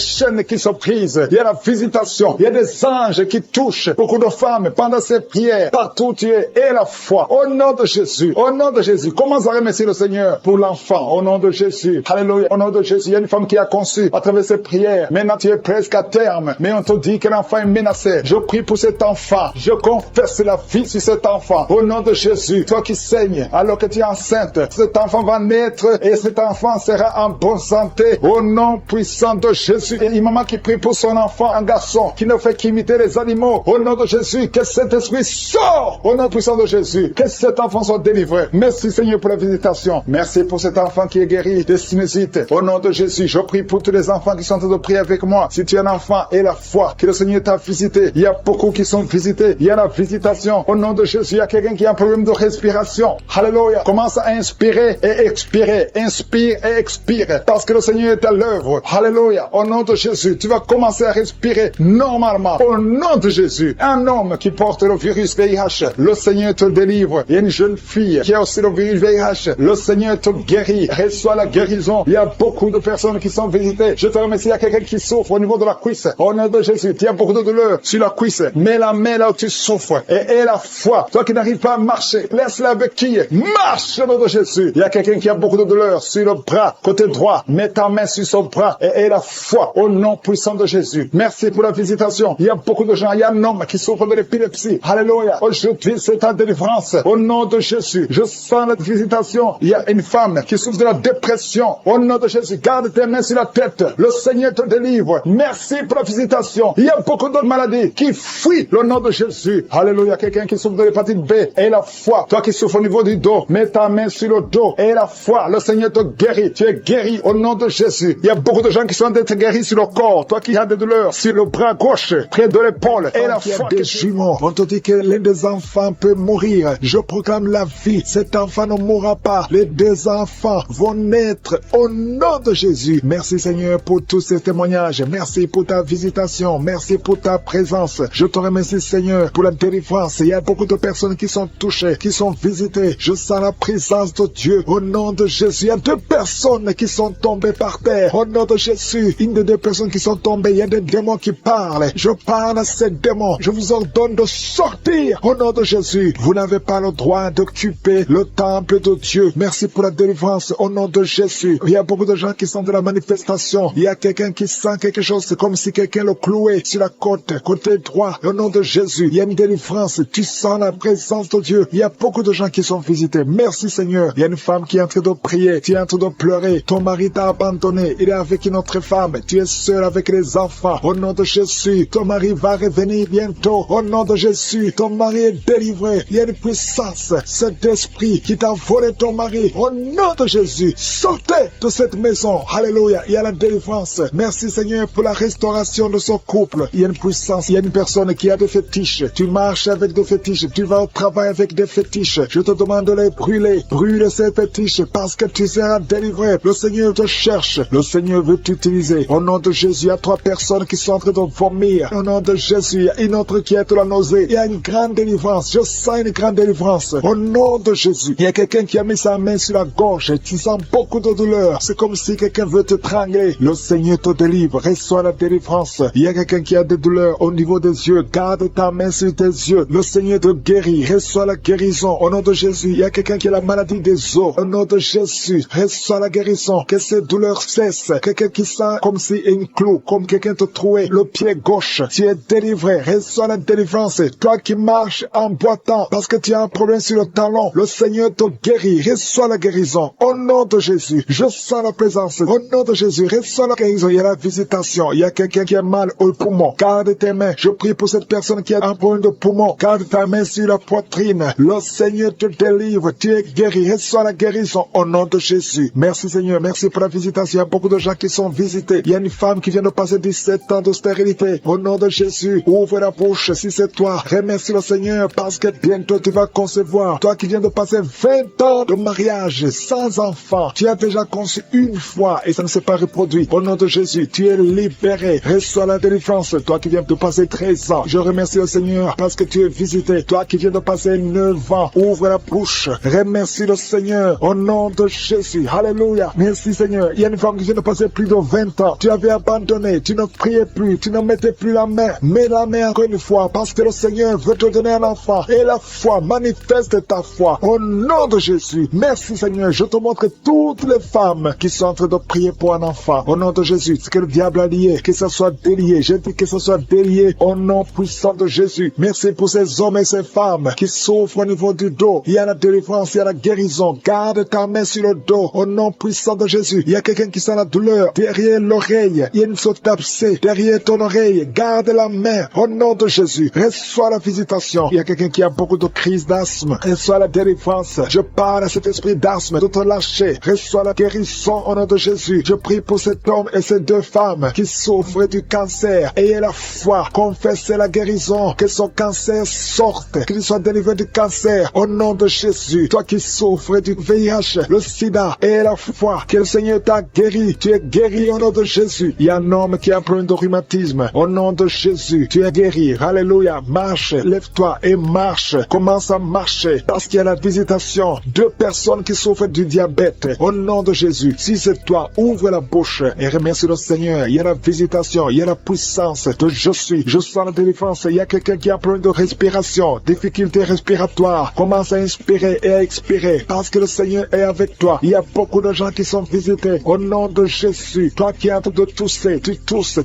chaînes qui se brisent, il y a la visitation, il y a des anges qui touchent beaucoup de femmes pendant ces prières, partout tu es, et la foi, au nom de Jésus, au nom de Jésus. Commence à remercier le Seigneur pour l'enfant, au nom de Jésus. Alléluia, au nom de Jésus. Il y a une femme qui a conçu à travers ses prières. Maintenant tu es presque à terme, mais on te dit que l'enfant est menacé. Je prie pour cet enfant, je confesse la vie sur cet enfant, au nom de Jésus. Toi qui saignes alors que tu es enceinte, cet enfant va naître et cet enfant sera en bonne santé, au nom puissant de Jésus. Et une maman qui prie pour son enfant, un garçon qui ne fait qu'imiter les animaux, au nom de Jésus, que cet esprit sort, au nom puissant de Jésus, que cet enfant soit délivré. Merci Seigneur pour la visitation. Merci pour cet enfant qui est guéri de sinusite. Au nom de Jésus, je prie pour tous les enfants qui sont en train de prier avec moi. Si tu es un enfant et la foi, que le Seigneur t'a visité. Il y a beaucoup qui sont visités. Il y a la visitation. Au nom de Jésus, il y a quelqu'un qui a un problème de respiration. Alléluia. Commence à inspirer et expirer. Inspire et expire. Parce que le Seigneur est à l'œuvre. Alléluia. Alléluia. Au nom de Jésus, tu vas commencer à respirer normalement. Au nom de Jésus, un homme qui porte le virus VIH, le Seigneur te délivre. Il y a une jeune fille qui a aussi le virus VIH, le Seigneur te guérit. Reçois la guérison. Il y a beaucoup de personnes qui sont visitées. Je te remercie, il y a quelqu'un qui souffre au niveau de la cuisse. Au nom de Jésus, il y a beaucoup de douleur sur la cuisse. Mets la main là où tu souffres et aie la foi. Toi qui n'arrives pas à marcher, laisse la béquille. Marche au nom de Jésus. Il y a quelqu'un qui a beaucoup de douleur sur le bras, côté droit. Mets ta main sur son bras et aie la foi au nom puissant de Jésus. Merci pour la visitation. Il y a beaucoup de gens. Il y a un homme qui souffre de l'épilepsie. Alléluia. Aujourd'hui, c'est ta délivrance. Au nom de Jésus, je sens la visitation. Il y a une femme qui souffre de la dépression. Au nom de Jésus, garde tes mains sur la tête. Le Seigneur te délivre. Merci pour la visitation. Il y a beaucoup d'autres maladies qui fuient le nom de Jésus. Alléluia. Quelqu'un qui souffre de l'hépatite B. Et la foi. Toi qui souffres au niveau du dos, mets ta main sur le dos. Et la foi. Le Seigneur te guérit. Tu es guéri au nom de Jésus. Il y a beaucoup de gens qui sont d'être guéris sur le corps. Toi qui as des douleurs sur le bras gauche, près de l'épaule. Et la foi. Des jumeaux. On te dit que l'un des enfants peut mourir. Je proclame la vie. Cet enfant ne mourra pas. Les deux enfants vont naître au nom de Jésus. Merci Seigneur pour tous ces témoignages. Merci pour ta visitation. Merci pour ta présence. Je te remercie Seigneur pour la délivrance. Il y a beaucoup de personnes qui sont touchées, qui sont visitées. Je sens la présence de Dieu au nom de Jésus. Il y a 2 personnes qui sont tombées par terre. Au nom de Jésus, une des 2 personnes qui sont tombées, il y a des démons qui parlent. Je parle à ces démons. Je vous ordonne de sortir au nom de Jésus. Vous n'avez pas le droit d'occuper le temple de Dieu. Merci pour la délivrance au nom de Jésus. Il y a beaucoup de gens qui sont de la manifestation. Il y a quelqu'un qui sent quelque chose. C'est comme si quelqu'un le clouait sur la côte, côté droit. Au nom de Jésus, il y a une délivrance. Tu sens la présence de Dieu. Il y a beaucoup de gens qui sont visités. Merci Seigneur. Il y a une femme qui est en train de prier. Tu es en train de pleurer. Ton mari t'a abandonné. Il est avec une autre femme. Tu es seul avec les enfants. Au nom de Jésus, ton mari va revenir bientôt. Au nom de Jésus, ton mari est délivré. Il y a une puissance. Cet esprit qui t'a volé ton mari. Au nom de Jésus, sortez de cette maison. Alléluia. Il y a la délivrance. Merci Seigneur pour la restauration de son couple. Il y a une puissance. Il y a une personne qui a des fétiches. Tu marches avec des fétiches. Tu vas au travail avec des fétiches. Je te demande de les brûler. Brûle ces fétiches parce que tu seras délivré. Le Seigneur te cherche. Le Seigneur veut t'utiliser. Au nom de Jésus, il y a 3 personnes qui sont en train de vomir. Au nom de Jésus, il y a une autre qui est la nausée. Il y a une grande délivrance. Je sens une grande délivrance. Au nom de Jésus, il y a quelqu'un qui a mis sa main sur la gorge. Tu sens beaucoup de douleur. C'est comme si quelqu'un veut te trangler. Le Seigneur te délivre. Reçois la délivrance. Il y a quelqu'un qui a des douleurs au niveau des yeux. Garde ta main sur tes yeux. Le Seigneur te guérit. Reçois la guérison. Au nom de Jésus, il y a quelqu'un qui a la maladie des os. Au nom de Jésus, reçois la guérison. Que ces douleurs cessent. Quelqu'un qui sent comme si une clou, comme quelqu'un te trouait le pied gauche. Tu es délivré. Reçois la délivrance. Toi qui marches en boitant parce que tu as un problème sur le talon, le Seigneur te guérit. Reçois la guérison. Au nom de Jésus, je sens la présence. Au nom de Jésus, reçois la guérison. Il y a la visitation. Il y a quelqu'un qui a mal au poumon. Garde tes mains. Je prie pour cette personne qui a un problème de poumon. Garde ta main sur la poitrine. Le Seigneur te délivre. Tu es guéri. Reçois la guérison. Au nom de Jésus. Merci Seigneur. Merci pour la visitation. Il y a beaucoup de gens qui sont visités. Il y a une femme qui vient de passer 17 ans de stérilité. Au nom de Jésus, ouvre la bouche si c'est toi. Remercie le Seigneur parce que bientôt tu vas concevoir. Toi qui viens de passer 20 ans de mariage sans enfant. Tu as déjà conçu une fois et ça ne s'est pas reproduit. Au nom de Jésus, tu es libéré. Reçois la délivrance. Toi qui viens de passer 13 ans. Je remercie le Seigneur parce que tu es visité. Toi qui viens de passer 9 ans. Ouvre la bouche. Remercie le Seigneur. Au nom de Jésus. Alléluia. Merci Seigneur. Il y a une femme qui vient de passer plus de 20 ans. Tu avais abandonné. Tu ne priais plus. Tu ne mettais plus la main. Mets la main encore une fois parce que le Seigneur veut te donner un enfant. Et la foi, manifeste ta foi. Au nom de Jésus. Merci Seigneur. Je te montre toutes les femmes qui sont en train de prier pour un enfant. Au nom de Jésus. Ce que le diable a lié, que ça soit délié. Je dis que ça soit délié au nom puissant de Jésus. Merci pour ces hommes et ces femmes qui souffrent au niveau du dos. Il y a la délivrance, il y a la guérison. Garde ta main sur le dos au nom puissant de Jésus. Il y a quelqu'un qui sent la douleur derrière l'oreille. Il y a une sorte d'abcès derrière ton oreille. Garde la main au nom de Jésus. Reçois la visitation. Il y a quelqu'un qui a beaucoup de crises d'asthme. Reçois la délivrance. Je parle à cet esprit d'asthme de te lâcher. Reçois la guérison au nom de Jésus. Je prie pour cet homme et ces 2 femmes qui souffrent du cancer. Ayez la foi. Confessez la guérison. Que son cancer sorte. Qu'il soit délivré du cancer au nom de Jésus. Toi qui souffres du VIH, le sida, ayez la foi. Que le Seigneur t'a guéri. Tu es guéri au nom de Jésus. Il y a un homme qui a un problème de rhumatisme. Au nom de Jésus, tu es guéri. Alléluia. Marche, lève-toi et marche. Commence à marcher parce qu'il y a la visitation de personnes qui souffrent du diabète. Au nom de Jésus, si c'est toi, ouvre la bouche et remercie le Seigneur. Il y a la visitation, il y a la puissance de je suis. Je sens la délivrance. Il y a quelqu'un qui a un problème de respiration, difficulté respiratoire. Commence à inspirer et à expirer parce que le Seigneur est avec toi. Il y a beaucoup de gens qui sont visités. Au nom de Jésus, toi qui es en train de tousser, tu tousses.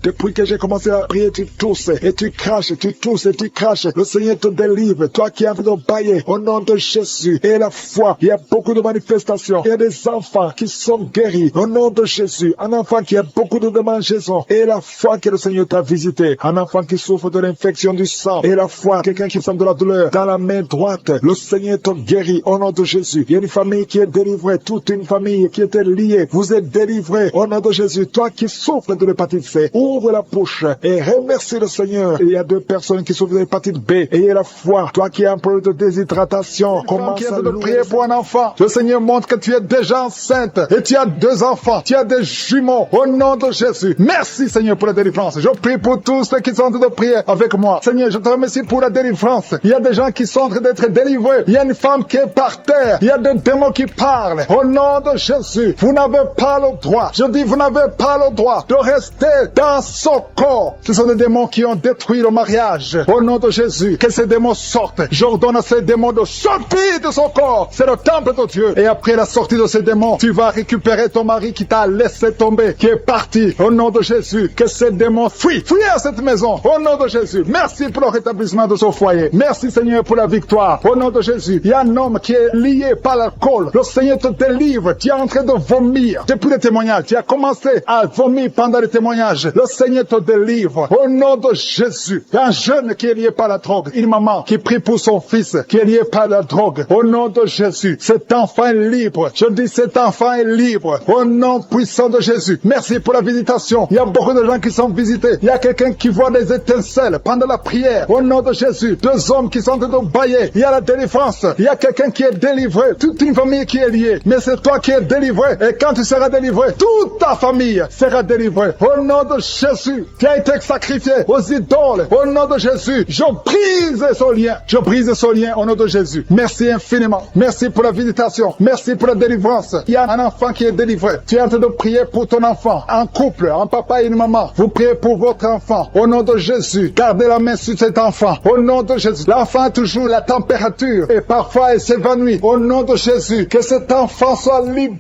Depuis que j'ai commencé à prier, tu tousses et tu craches, tu tousses et tu craches. Le Seigneur te délivre. Toi qui es en train de bailler, au nom de Jésus. Et la foi, il y a beaucoup de manifestations. Il y a des enfants qui sont guéris. Au nom de Jésus. Un enfant qui a beaucoup de démangeaisons. Et la foi que le Seigneur t'a visité. Un enfant qui souffre de l'infection du sang. Et la foi, quelqu'un qui sent de la douleur dans la main droite. Le Seigneur te guérit au nom de Jésus. Il y a une famille qui est délivrée. Toute une famille qui était liée. Vous êtes délivrés au nom de Jésus. Toi qui souffres de l'hépatite C, ouvre la bouche et remercie le Seigneur. Il y a 2 personnes qui souffrent de l'hépatite B. Ayez la foi. Toi qui as un peu de déshydratation, commence à prier pour un enfant. Le Seigneur montre que tu es déjà enceinte et tu as 2 enfants. Tu as des jumeaux au nom de Jésus. Merci Seigneur pour la délivrance. Je prie pour tous ceux qui sont en train de prier avec moi. Seigneur, je te remercie pour la délivrance. Il y a des gens qui sont en train d'être délivrés. Il y a une femme qui est par terre. Il y a des démons qui parlent. Au nom de Jésus, vous n'avez pas le droit. Je dis, vous n'avez pas le droit de rester dans son corps. Ce sont des démons qui ont détruit le mariage. Au nom de Jésus, que ces démons sortent. J'ordonne à ces démons de sortir de son corps. C'est le temple de Dieu. Et après la sortie de ces démons, tu vas récupérer ton mari qui t'a laissé tomber, qui est parti. Au nom de Jésus, que ces démons fuient. Fuis à cette maison. Au nom de Jésus. Merci pour le rétablissement de son foyer. Merci Seigneur pour la victoire. Au nom de Jésus, il y a un homme qui est lié par l'alcool. Le Seigneur te délivre. Tu es en train de vomir. Depuis le témoignage, tu as commencé à vomir pendant le témoignage. Le Seigneur te délivre. Au nom de Jésus. Il y a un jeune qui est lié par la drogue. Une maman qui prie pour son fils qui est lié par la drogue. Au nom de Jésus. Cet enfant est libre. Je dis cet enfant est libre. Au nom puissant de Jésus. Merci pour la visitation. Il y a beaucoup de gens qui sont visités. Il y a quelqu'un qui voit des étincelles pendant la prière. Au nom de Jésus. 2 hommes qui sont en train de bailler. Il y a la délivrance. Il y a quelqu'un qui est délivré. Toute une famille qui est liée. Mais c'est toi qui es délivré. Et quand tu seras délivré, toute ta famille sera délivrée. Au nom de Jésus, qui a été sacrifié aux idoles. Au nom de Jésus, je brise ce lien. Je brise ce lien au nom de Jésus. Merci infiniment. Merci pour la visitation. Merci pour la délivrance. Il y a un enfant qui est délivré. Tu es en train de prier pour ton enfant. Un couple, un papa et une maman. Vous priez pour votre enfant. Au nom de Jésus, gardez la main sur cet enfant. Au nom de Jésus. L'enfant a toujours la température et parfois il s'évanouit. Au nom de Jésus, que cet enfant soit libéré.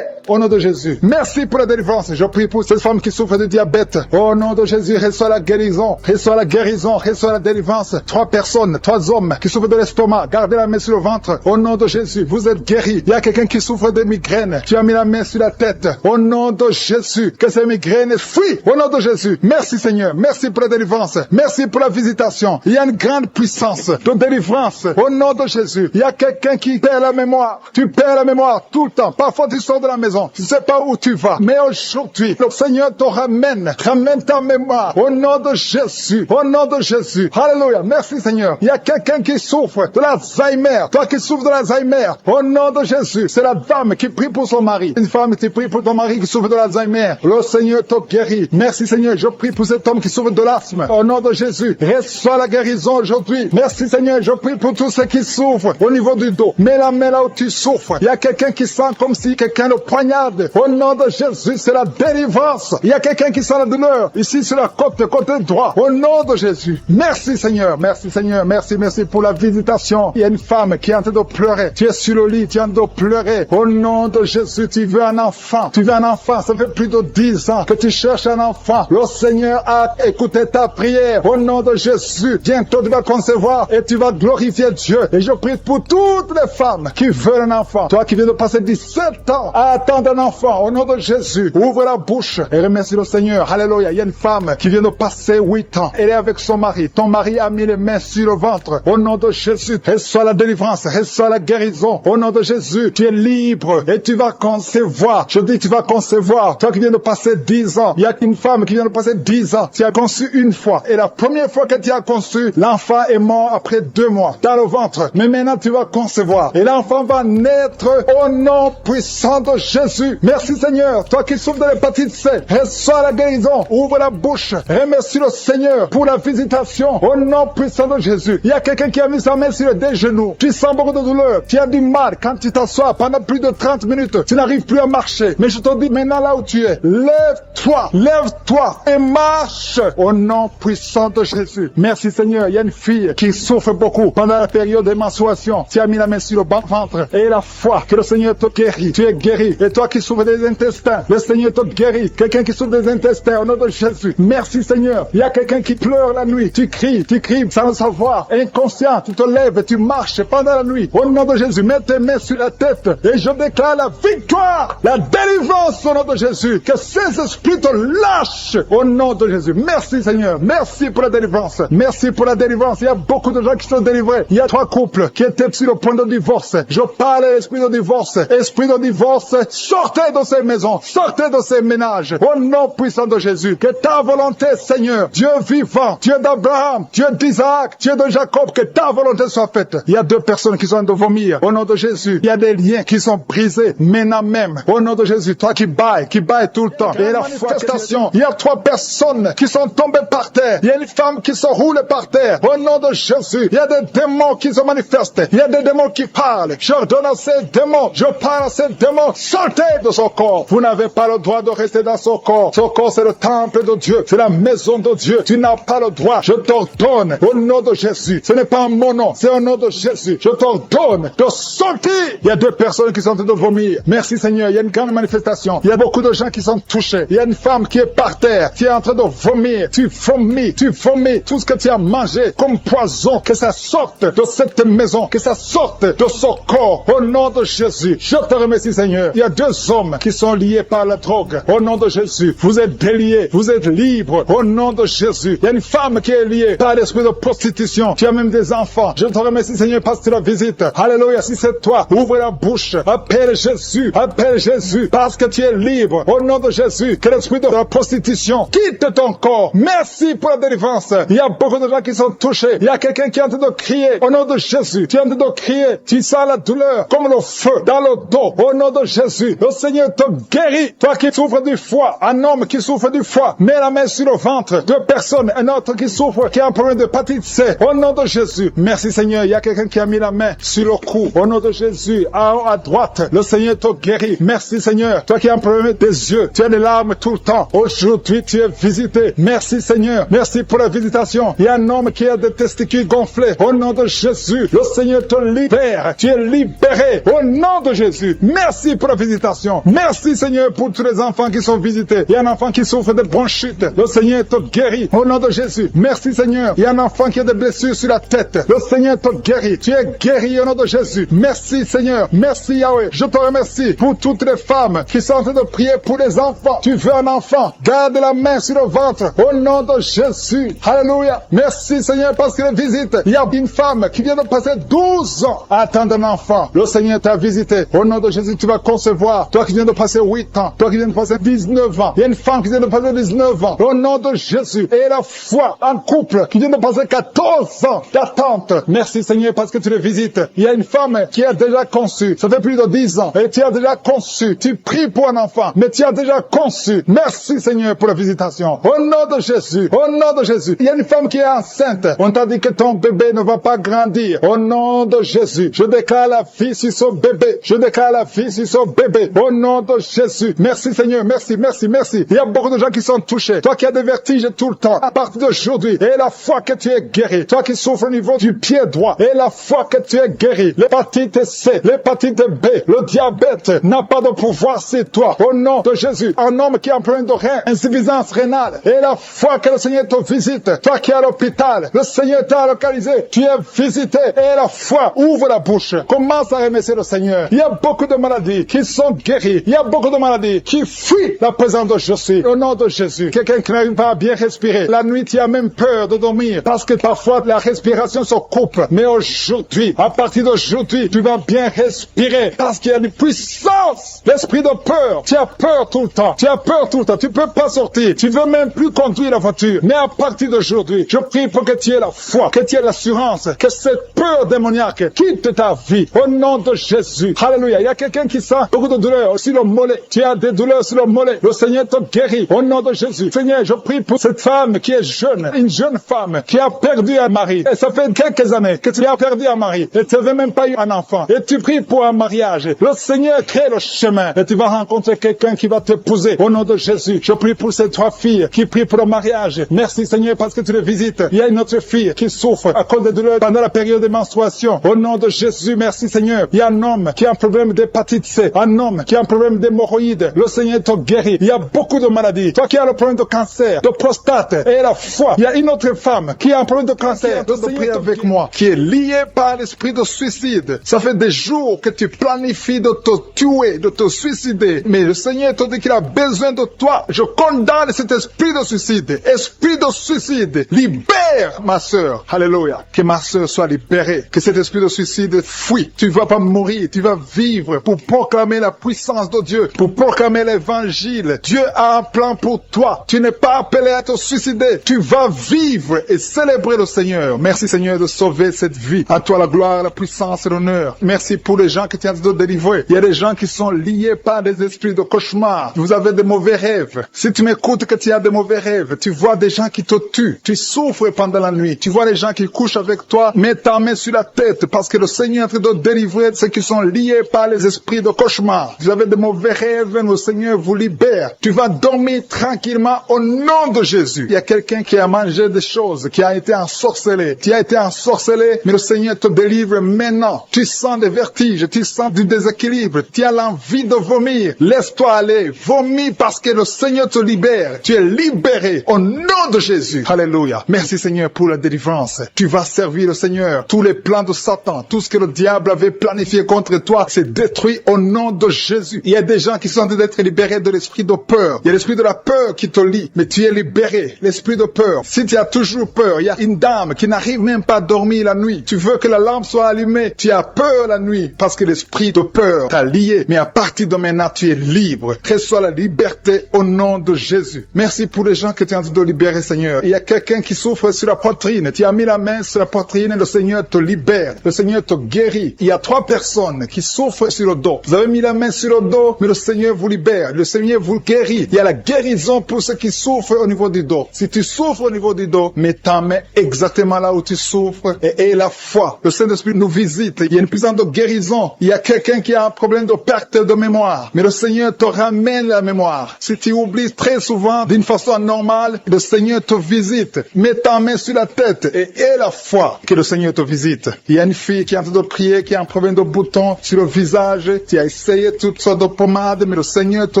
Au nom de Jésus. Merci pour la délivrance. Je prie pour cette femme qui souffre de diabète. Au nom de Jésus, reçois la guérison. Reçois la guérison. Reçois la délivrance. 3 personnes, 3 hommes qui souffrent de l'estomac. Gardez la main sur le ventre. Au nom de Jésus, vous êtes guéris. Il y a quelqu'un qui souffre de migraine. Tu as mis la main sur la tête. Au nom de Jésus, que ces migraines fuient. Au nom de Jésus. Merci Seigneur. Merci pour la délivrance. Merci pour la visitation. Il y a une grande puissance de délivrance. Au nom de Jésus. Il y a quelqu'un qui perd la mémoire. Tu perds la mémoire tout le temps. Parfois tu sors de la maison. Tu ne sais pas où tu vas. Mais aujourd'hui, le Seigneur te ramène. Ramène ta mémoire. Au nom de Jésus. Au nom de Jésus. Alléluia. Merci Seigneur. Il y a quelqu'un qui souffre de l'Alzheimer. Toi qui souffres de l'Alzheimer. Au nom de Jésus. C'est la dame qui prie pour son mari. Une femme qui prie pour ton mari qui souffre de l'Alzheimer. Le Seigneur te guérit. Merci Seigneur. Je prie pour cet homme qui souffre de l'asthme. Au nom de Jésus. Reçois la guérison aujourd'hui. Merci Seigneur. Je prie pour tous ceux qui souffrent au niveau du dos. Mets la main là où tu souffres. Il y a quelqu'un qui sent comme si quelqu'un le poignarde. Au nom de Jésus, c'est la délivrance. Il y a quelqu'un qui sent la douleur. Ici sur la côté droit. Au nom de Jésus. Merci Seigneur. Merci Seigneur. Merci pour la visitation. Il y a une femme qui est en train de pleurer. Tu es sur le lit. Tu es en train de pleurer. Au nom de Jésus, tu veux un enfant. Tu veux un enfant. Ça fait plus de 10 ans que tu cherches un enfant. Le Seigneur a écouté ta prière. Au nom de Jésus, bientôt tu vas concevoir et tu vas glorifier Dieu. Et je prie pour toutes les femmes qui veulent un enfant. Toi qui viens de passer 17 ans à attendre un enfant. Au nom de Jésus, ouvre la bouche et remercie le Seigneur. Alléluia. Il y a une femme qui vient de passer 8 ans. Elle est avec son mari. Ton mari a mis les mains sur le ventre. Au nom de Jésus, reçois la délivrance, reçois la guérison. Au nom de Jésus, tu es libre et tu vas concevoir. Je dis tu vas concevoir. Toi qui viens de passer 10 ans, il y a une femme qui vient de passer 10 ans. Tu as conçu une fois. Et la première fois que tu as conçu, l'enfant est mort après 2 mois dans le ventre. Mais maintenant tu vas concevoir. Et l'enfant va naître au nom puissant de Jésus. Jésus. Merci Seigneur. Toi qui souffres de l'hépatite C, reçois la guérison. Ouvre la bouche. Remercie le Seigneur pour la visitation. Au nom puissant de Jésus. Il y a quelqu'un qui a mis sa main sur des genoux. Tu sens beaucoup de douleur. Tu as du mal quand tu t'assois pendant plus de 30 minutes. Tu n'arrives plus à marcher. Mais je te dis maintenant là où tu es, lève-toi. Lève-toi et marche. Au nom puissant de Jésus. Merci Seigneur. Il y a une fille qui souffre beaucoup pendant la période de menstruation. Tu as mis la main sur le ventre et la foi que le Seigneur te guérit. Tu es guéri. Et toi qui souffres des intestins, le Seigneur te guérit. Quelqu'un qui souffre des intestins, au nom de Jésus. Merci Seigneur. Il y a quelqu'un qui pleure la nuit. Tu cries sans le savoir. Inconscient, tu te lèves et tu marches pendant la nuit. Au nom de Jésus, mets tes mains sur la tête et je déclare la victoire, la délivrance au nom de Jésus. Que ces esprits te lâchent au nom de Jésus. Merci Seigneur. Merci pour la délivrance. Merci pour la délivrance. Il y a beaucoup de gens qui sont délivrés. Il y a 3 couples qui étaient sur le point de divorce. Je parle à l'esprit de divorce. Esprit de divorce, sortez de ces maisons. Sortez de ces ménages. Au nom puissant de Jésus. Que ta volonté, Seigneur, Dieu vivant, Dieu d'Abraham, Dieu d'Isaac, Dieu de Jacob, que ta volonté soit faite. Il y a 2 personnes qui sont en train de vomir. Au nom de Jésus. Il y a des liens qui sont brisés maintenant même. Au nom de Jésus. Toi qui bailles tout le temps. Et la manifestation. Il y a 3 personnes qui sont tombées par terre. Il y a une femme qui se roule par terre. Au nom de Jésus. Il y a des démons qui se manifestent. Il y a des démons qui parlent. J'ordonne à ces démons. Je parle à ces démons. Sortez de son corps. Vous n'avez pas le droit de rester dans son corps. Son corps, c'est le temple de Dieu. C'est la maison de Dieu. Tu n'as pas le droit. Je t'ordonne au nom de Jésus. Ce n'est pas mon nom. C'est au nom de Jésus. Je t'ordonne de sortir. Il y a 2 personnes qui sont en train de vomir. Merci Seigneur. Il y a une grande manifestation. Il y a beaucoup de gens qui sont touchés. Il y a une femme qui est par terre. Qui est en train de vomir. Tu vomis tout ce que tu as mangé comme poison. Que ça sorte de cette maison. Que ça sorte de son corps. Au nom de Jésus. Je te remercie Seigneur. Il y a 2 hommes qui sont liés par la drogue. Au nom de Jésus. Vous êtes déliés. Vous êtes libres. Au nom de Jésus. Il y a une femme qui est liée par l'esprit de prostitution. Tu as même des enfants. Je te remercie Seigneur parce que tu la visites. Alléluia. Si c'est toi, ouvre la bouche. Appelle Jésus. Appelle Jésus. Parce que tu es libre. Au nom de Jésus. Que l'esprit de la prostitution quitte ton corps. Merci pour la délivrance. Il y a beaucoup de gens qui sont touchés. Il y a quelqu'un qui est en train de crier. Au nom de Jésus. Tu es en train de crier. Tu sens la douleur comme le feu dans le dos. Au nom de Jésus. Le Seigneur te guérit. Toi qui souffres du foie. Un homme qui souffre du foie. Mets la main sur le ventre. 2 personnes. Un autre qui souffre, qui a un problème de hépatite C. Au nom de Jésus. Merci Seigneur. Il y a quelqu'un qui a mis la main sur le cou. Au nom de Jésus. À droite. Le Seigneur te guérit. Merci Seigneur. Toi qui as un problème des yeux. Tu as des larmes tout le temps. Aujourd'hui tu es visité. Merci Seigneur. Merci pour la visitation. Il y a un homme qui a des testicules gonflés. Au nom de Jésus. Le Seigneur te libère. Tu es libéré. Au nom de Jésus. Merci pour la visitation. Merci Seigneur pour tous les enfants qui sont visités. Il y a un enfant qui souffre de bronchite. Le Seigneur te guérit. Au nom de Jésus. Merci Seigneur. Il y a un enfant qui a des blessures sur la tête. Le Seigneur te guérit. Tu es guéri au nom de Jésus. Merci Seigneur. Merci Yahweh. Je te remercie pour toutes les femmes qui sont en train de prier pour les enfants. Tu veux un enfant. Garde la main sur le ventre. Au nom de Jésus. Alléluia. Merci Seigneur parce que les visites. Il y a une femme qui vient de passer 12 ans à attendre un enfant. Le Seigneur t'a visité. Au nom de Jésus, tu vas concevoir. Toi qui viens de passer 8 ans. Toi qui viens de passer 19 ans. Il y a une femme qui vient de passer 19 ans. Au nom de Jésus. Et la foi, un couple qui vient de passer 14 ans d'attente. Merci Seigneur parce que tu les visites. Il y a une femme qui a déjà conçu. Ça fait plus de 10 ans. Et tu as déjà conçu. Tu pries pour un enfant. Mais tu as déjà conçu. Merci Seigneur pour la visitation. Au nom de Jésus. Au nom de Jésus. Il y a une femme qui est enceinte. On t'a dit que ton bébé ne va pas grandir. Au nom de Jésus. Je déclare la vie sur son bébé. Je déclare la vie sur son bébé. Au nom de Jésus. Merci Seigneur. Merci, merci, merci. Il y a beaucoup de gens qui sont touchés. Toi qui as des vertiges tout le temps. À partir d'aujourd'hui. Et la foi que tu es guéri. Toi qui souffres au niveau du pied droit. Et la foi que tu es guéri. L'hépatite C. L'hépatite B. Le diabète n'a pas de pouvoir sur toi. Au nom de Jésus. Un homme qui a un problème de rein. Insuffisance rénale. Et la foi que le Seigneur te visite. Toi qui es à l'hôpital. Le Seigneur t'a localisé. Tu es visité. Et la foi. Ouvre la bouche. Commence à remercier le Seigneur. Il y a beaucoup de maladies qui sont guéries. Il y a beaucoup de maladies qui fuient la présence de Jésus. Au nom de Jésus. Quelqu'un qui n'arrive pas à bien respirer. La nuit, tu as même peur de dormir. Parce que parfois, la respiration se coupe. Mais aujourd'hui, à partir d'aujourd'hui, tu vas bien respirer. Parce qu'il y a une puissance. L'esprit de peur. Tu as peur tout le temps. Tu as peur tout le temps. Tu peux pas sortir. Tu veux même plus conduire la voiture. Mais à partir d'aujourd'hui, je prie pour que tu aies la foi, que tu aies l'assurance, que cette peur démoniaque quitte ta vie. Au nom de Jésus. Alléluia. Il y a quelqu'un qui sent beaucoup de douleur sur le mollet. Tu as des douleurs sur le mollet. Le Seigneur te guérit au nom de Jésus. Seigneur, je prie pour cette femme qui est jeune, une jeune femme qui a perdu un mari. Et ça fait quelques années que tu as perdu un mari et tu n'avais même pas eu un enfant. Et tu pries pour un mariage. Le Seigneur crée le chemin et tu vas rencontrer quelqu'un qui va t'épouser au nom de Jésus. Je prie pour ces 3 filles qui prient pour le mariage. Merci Seigneur parce que tu les visites. Il y a une autre fille qui souffre à cause des douleurs pendant la période de menstruation. Au nom de Jésus, merci Seigneur. Il y a un homme qui a un problème d'hépatite C, un homme qui a un problème d'hémorroïdes. Le Seigneur te guérit. Il y a beaucoup de maladies. Toi qui as le problème de cancer, de prostate et la foi. Il y a une autre femme qui a un problème de cancer. De prier avec moi, qui est liée par l'esprit de suicide. Ça fait des jours que tu planifies de te tuer, de te suicider. Mais le Seigneur te dit qu'il a besoin de toi. Je condamne cet esprit de suicide. Esprit de suicide, libère ma sœur. Alléluia. Que ma sœur soit libérée. Que cet esprit de suicide fuit. Tu ne vas pas mourir. Tu vas vivre pour proclamer la puissance de Dieu. Pour proclamer l'évangile. Dieu a un plan pour toi. Tu n'es pas appelé à te suicider. Tu vas vivre et célébrer le Seigneur. Merci Seigneur de sauver cette vie. À toi la gloire, la puissance et l'honneur. Merci pour les gens que tu as de délivrer. Il y a des gens qui sont liés par des esprits de cauchemar. Vous avez des mauvais rêves. Si tu m'écoutes que tu as des mauvais rêves, tu vois des gens qui te tuent. Tu souffres pendant la nuit. Tu vois les gens qui couchent avec toi. Mets ta main sur la tête parce que le Seigneur est en train de délivrer ceux qui sont liés par les esprits de cauchemar. Vous avez des mauvais rêves, le Seigneur vous libère. Tu vas dormir tranquillement au nom de Jésus. Il y a quelqu'un qui a mangé des choses, qui a été ensorcelé. Tu as été ensorcelé, mais le Seigneur te délivre maintenant. Tu sens des vertiges, tu sens du déséquilibre, tu as l'envie de vomir. Laisse-toi aller, vomis parce que le Seigneur te libère. Tu es libéré au nom de Jésus. Alléluia. Merci Seigneur pour la délivrance. Tu vas servir le Seigneur. Tous les plans de Satan, tout ce que le diable avait planifié contre toi, c'est détruit au nom de Jésus. Il y a des gens qui sont en train d'être libérés de l'esprit de peur. Il y a l'esprit de la peur qui te lie, mais tu es libéré. L'esprit de peur. Si tu as toujours peur, il y a une dame qui n'arrive même pas à dormir la nuit. Tu veux que la lampe soit allumée. Tu as peur la nuit parce que l'esprit de peur t'a lié. Mais à partir de maintenant, tu es libre. Reçois la liberté au nom de Jésus. Merci pour les gens que tu es en train de libérer, Seigneur. Il y a quelqu'un qui souffre sur la poitrine. Tu as mis la main sur la poitrine et le Seigneur te libère. Le Seigneur te guérit. Il y a 3 personnes qui souffrent sur le dos. Vous avez mis la main sur le dos, mais le Seigneur vous libère. Le Seigneur vous guérit. Il y a la guérison pour ceux qui souffrent au niveau du dos. Si tu souffres au niveau du dos, mets ta main exactement là où tu souffres et aie la foi. Le Saint-Esprit nous visite. Il y a une puissance de guérison. Il y a quelqu'un qui a un problème de perte de mémoire. Mais le Seigneur te ramène la mémoire. Si tu oublies très souvent d'une façon normale, le Seigneur te visite. Mets ta main sur la tête et aie la foi que le Seigneur te visite. Il y a une fille qui est en train de prier, qui a un problème de bouton sur le visage. Tu as essayé toutes sortes de pommades, mais le Seigneur te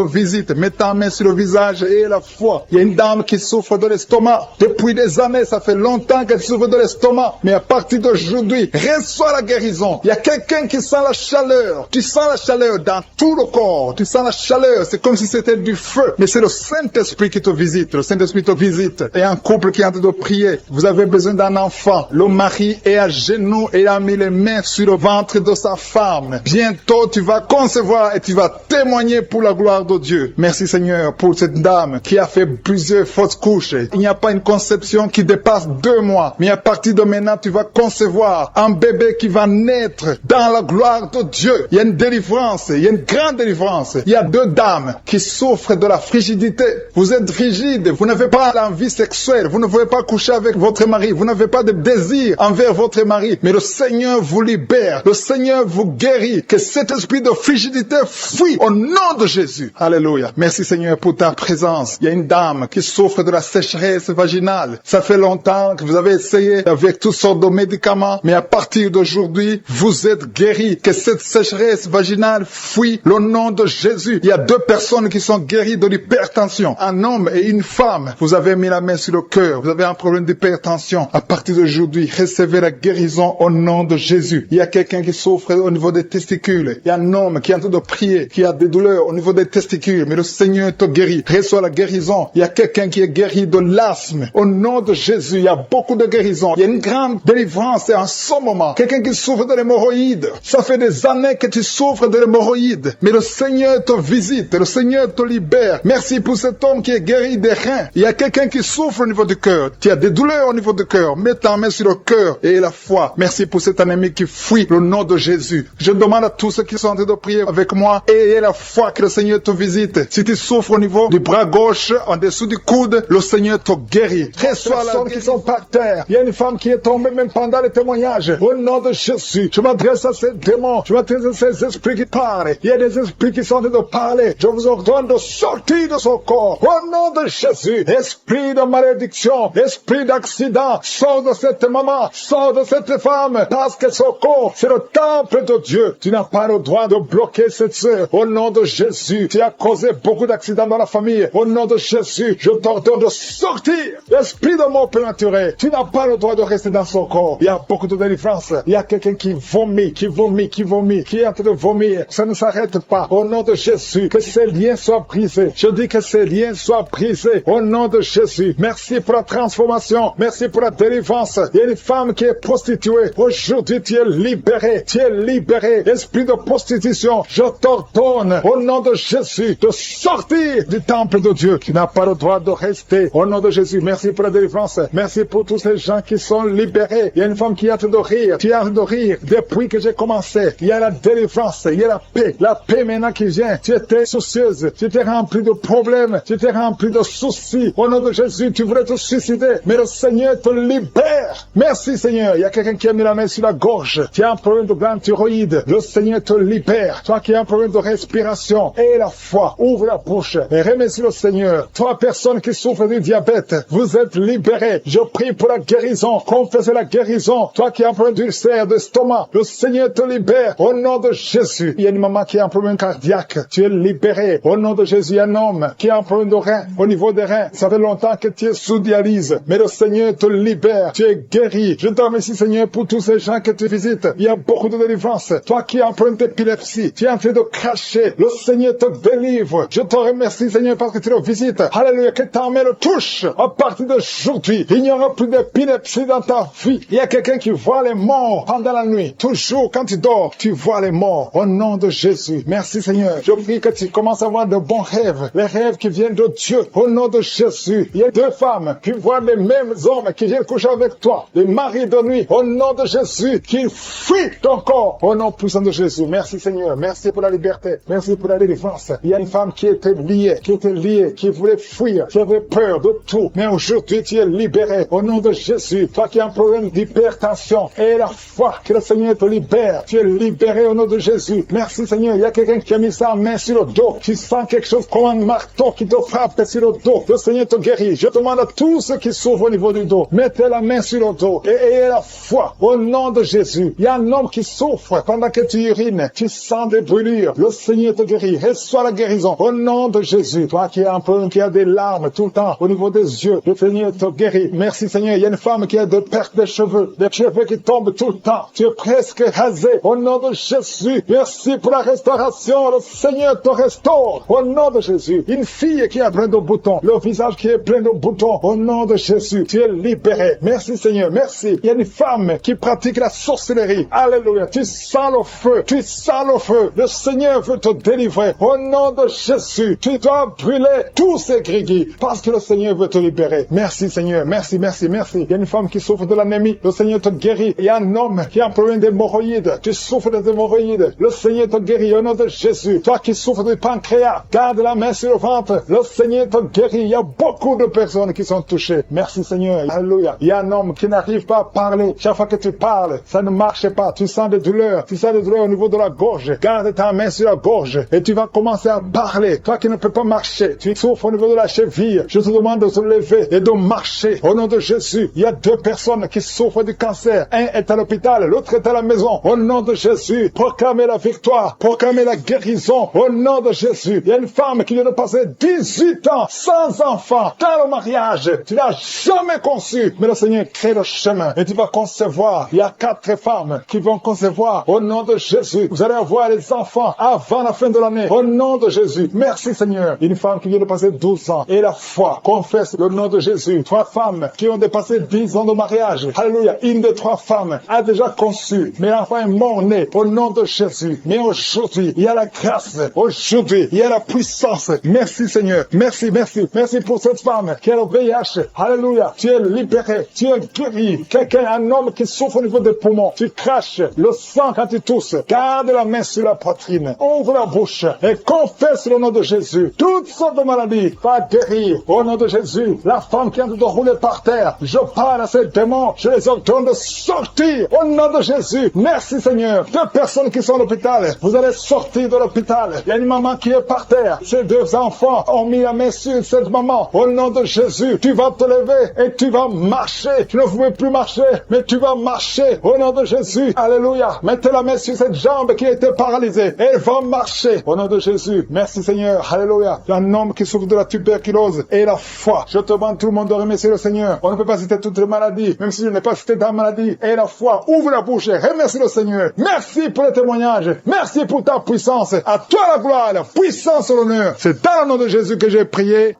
visite. Mets ta main sur le visage et aie la foi. Il y a une dame qui souffre de l'estomac. Depuis des années, ça fait longtemps qu'elle souffre de l'estomac. Mais à partir d'aujourd'hui, reçois la guérison. Il y a quelqu'un qui sent la chaleur. Tu sens la chaleur dans tout le corps. Tu sens la chaleur. C'est comme si c'était du feu. Mais c'est le Saint-Esprit qui te visite. Le Saint-Esprit te visite. Et un couple qui est en train de prier. Vous avez besoin d'un enfant. Le mari est à genoux et a mis les mains sur le ventre de sa femme. Bientôt, tu vas concevoir et tu vas témoigner pour la gloire de Dieu. Merci Seigneur pour cette dame qui a fait plusieurs fausses couches. Il n'y a pas une conception qui dépasse 2 mois. Mais à partir de maintenant, tu vas concevoir un bébé qui va naître dans la gloire de Dieu. Il y a une délivrance. Il y a une grande délivrance. Il y a 2 dames qui souffrent de la frigidité. Vous êtes frigide. Vous n'avez pas l'envie sexuelle. Vous ne pouvez pas coucher avec votre mari. Vous n'avez pas de désir envers votre mari. Mais le Seigneur vous libère. Le Seigneur vous guérit. Que cet esprit de frigidité fuit au nom de Jésus. Alléluia. Merci Seigneur pour ta présence. Il y a une dame qui souffre de la sécheresse vaginale. Ça fait longtemps que vous avez essayé avec toutes sortes de médicaments. Mais à partir d'aujourd'hui, vous êtes guéris. Que cette sécheresse vaginale fuit le nom de Jésus. Il y a 2 personnes qui sont guéries de l'hypertension. Un homme et une femme. Vous avez mis la main sur le cœur. Vous avez un problème d'hypertension. À partir d'aujourd'hui, recevez la guérison au nom de Jésus. Il y a quelqu'un qui souffre au niveau des testicules. Il y a un homme qui est en train de prier, qui a des douleurs au niveau des testicules. Mais le Seigneur te guérit. Reçois la guérison. Il y a quelqu'un qui est guéri de l'asthme. Au nom de Jésus, il y a beaucoup de guérisons. Il y a une grande délivrance en ce moment. Quelqu'un qui souffre de l'hémorroïde. Ça fait des années que tu souffres de l'hémorroïde. Mais le Seigneur te visite. Le Seigneur te libère. Merci pour cet homme qui est guéri des reins. Il y a quelqu'un qui souffre au niveau du cœur. Tu as des douleurs au niveau du cœur. Mets ta main sur le cœur et la foi. Merci pour cet ennemi qui fuit le nom de Jésus. Je demande à tous ceux qui sont en train de prier avec moi et ayez la foi que le Seigneur te visite. Si tu souffres au niveau du bras gauche, en dessous du coude, le Seigneur te guérit. Reçois les personnes qui sont par terre. Il y a une femme qui est tombée même pendant les témoignages. Au nom de Jésus, je m'adresse à ces démons, je m'adresse à ces esprits qui parlent. Il y a des esprits qui sont en train de parler. Je vous ordonne de sortir de son corps. Au nom de Jésus, esprit de malédiction, esprit d'accident, sors de cette maman, sors de cette femme, parce que son corps, c'est le temple de Dieu. Tu n'as pas le droit de bloquer cette sœur. Au nom de Jésus, tu as causé beaucoup d'accidents dans la famille. Au nom de Jésus, je t'ordonne de sortir. Esprit de mort prématuré, tu n'as pas le droit de rester dans son corps. Il y a beaucoup de délivrance. Il y a quelqu'un qui vomit, qui est en train de vomir. Ça ne s'arrête pas. Au nom de Jésus, que ces liens soient brisés. Je dis que ces liens soient brisés. Au nom de Jésus, merci pour la transformation. Merci pour la délivrance. Il y a une femme qui est prostituée. Aujourd'hui, tu es libéré. Tu es libéré. Esprit de prostitution, je t'ordonne, au nom de Jésus, de sortir du temple de Dieu. Tu n'as pas le droit de rester. Au nom de Jésus, merci pour la délivrance. Merci pour tous ces gens qui sont libérés. Il y a une femme qui est en train de rire. Tu es en train de rire depuis que j'ai commencé. Il y a la délivrance. Il y a la paix. La paix maintenant qui vient. Tu étais soucieuse. Tu étais rempli de problèmes. Tu étais rempli de soucis. Au nom de Jésus, tu voulais te suicider. Mais le Seigneur te libère. Merci Seigneur. Il y a quelqu'un qui a mis la main sur la gorge. Tu as un problème de glande thyroïde. Le Seigneur te libère. Toi qui as un problème de respiration. Et la foi. Ouvre la bouche. Et remercie le Seigneur. Toi, personne qui souffre du diabète. Vous êtes libérés. Je prie pour la guérison. Confessez la guérison. Toi qui as un problème d'ulcère, d'estomac. Le Seigneur te libère. Au nom de Jésus. Il y a une maman qui a un problème cardiaque. Tu es libéré. Au nom de Jésus, il y a un homme qui a un problème de rein. Au niveau des reins. Ça fait longtemps que tu es sous dialyse. Mais le Seigneur te libère. Tu es guéri. Je te remercie, Seigneur, pour tous ces gens que tu visites. Il y a beaucoup de délivrance. Toi qui as un problème d'épilepsie. Tu es en train de cracher. Le Seigneur te délivre. Je te remercie, Seigneur, parce que tu le visites. Alléluia. Que ta main le touche. À partir d'aujourd'hui, il n'y aura plus d'épilepsie dans ta vie. Il y a quelqu'un qui voit les morts pendant la nuit. Toujours quand tu dors, tu vois les morts. Au nom de Jésus. Merci, Seigneur. Je prie que tu commences à avoir de bons rêves. Les rêves qui viennent de Dieu. Au nom de Jésus. Il y a deux femmes qui voient les mêmes hommes qui viennent coucher avec toi. Les maris de nuit. Au nom de Jésus. Qu'ils fuient ton corps. Au nom puissant de Jésus. Merci, Seigneur. Merci pour la liberté. Merci pour la délivrance. Il y a une femme qui était liée, qui voulait fuir, qui avait peur de tout. Mais aujourd'hui, tu es libéré. Au nom de Jésus. Toi qui as un problème d'hypertension. Et la foi que le Seigneur te libère. Tu es libéré au nom de Jésus. Merci, Seigneur. Il y a quelqu'un qui a mis sa main sur le dos. Tu sens quelque chose comme un marteau qui te frappe sur le dos. Le Seigneur te guérit. Je demande à tous ceux qui souffrent au niveau du dos. Mettez la main sur le dos. Et ayez la foi. Au nom de Jésus. Il y a un homme qui souffre pendant que tu urines. Tu sens des brûlures. Le Seigneur te guérit. Reçois la guérison. Au nom de Jésus. Toi qui as un peu, qui a des larmes tout le temps au niveau des yeux. Le Seigneur te guérit. Merci Seigneur. Il y a une femme qui a de perte de cheveux. Des cheveux qui tombent tout le temps. Tu es presque rasé. Au nom de Jésus. Merci pour la restauration. Le Seigneur te restaure. Au nom de Jésus. Une fille qui a plein de boutons. Le visage qui est plein de boutons. Au nom de Jésus. Tu es libéré. Merci Seigneur. Merci. Il y a une femme qui pratique la sorcellerie. Alléluia. Tu sens le feu. Tu sens le feu. Le Seigneur veut te délivrer. Au nom de Jésus. Tu dois brûler tous ces grigis. Parce que le Seigneur veut te libérer. Merci Seigneur. Merci, merci, merci. Il y a une femme qui souffre de l'anémie. Le Seigneur te guérit. Il y a un homme qui a un problème d'hémorroïdes. Tu souffres des hémorroïdes. Le Seigneur te guérit au nom de Jésus. Toi qui souffres du pancréas, garde la main sur le ventre. Le Seigneur te guérit. Il y a beaucoup de personnes qui sont touchées. Merci Seigneur. Alléluia. Il y a un homme qui n'arrive pas à parler. Chaque fois que tu parles, ça ne marche pas. Tu sens des douleurs. Tu sens des douleurs au niveau de la gorge. Garde ta main sur la gorge et tu vas commencer à parler. Toi qui ne peux pas marcher, tu souffres au niveau de la cheville. Je te demande de te lever et de marcher. Au nom de Jésus, il y a deux personnes qui souffrent du cancer. Un est à l'hôpital, l'autre est à la maison. Au nom de Jésus, proclamez la victoire, proclamez la guérison. Au nom de Jésus, il y a une femme qui vient de passer 18 ans sans enfant. Dans le mariage, tu n'as jamais conçu. Mais le Seigneur crée le chemin et tu vas concevoir. Il y a 4 femmes qui vont concevoir. Au nom de Jésus, vous allez avoir les enfants avant la fin de l'année. Au nom de Jésus, merci Seigneur. Une femme qui vient de passer 12 ans et la foi confesse le nom de Jésus. 3 femmes qui ont dépassé 10 ans de mariage. Alléluia. Une des 3 femmes a déjà conçu, mais l'enfant est mort-né au nom de Jésus. Mais aujourd'hui, il y a la grâce. Aujourd'hui, il y a la puissance. Merci Seigneur. Merci, merci. Merci pour cette femme qui a le VIH. Alléluia. Tu es libéré. Tu es guéri. Quelqu'un, un homme qui souffre au niveau des poumons. Tu craches le sang quand tu tousses. Garde la main sur la poitrine. Ouvre la bouche et confesse le nom de Jésus. Toutes sortes de maladies, va guérir au nom de Jésus. La femme qui est en train de rouler par terre, je parle à ces démons, je les ordonne de sortir au nom de Jésus. Merci Seigneur. 2 personnes qui sont à l'hôpital, vous allez sortir de l'hôpital. Il y a une maman qui est par terre. Ces 2 enfants ont mis la main sur cette maman. Au nom de Jésus, tu vas te lever et tu vas marcher. Tu ne pouvais plus marcher, mais tu vas marcher. Au nom de Jésus, alléluia. Mettez la main sur cette jambe qui était paralysée. Elle va marcher. Au nom de Jésus, merci Seigneur, alléluia. Il y a un homme qui souffre de la tuberculose et la foi. Je te demande tout le monde de remercier le Seigneur. On ne peut pas citer toutes les maladies, même si je n'ai pas cité ta maladie. Et la foi, ouvre la bouche et remercie le Seigneur. Merci pour le témoignage. Merci pour ta puissance. À toi la gloire, la puissance et l'honneur. C'est dans le nom de Jésus que j'ai prié.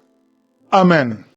Amen.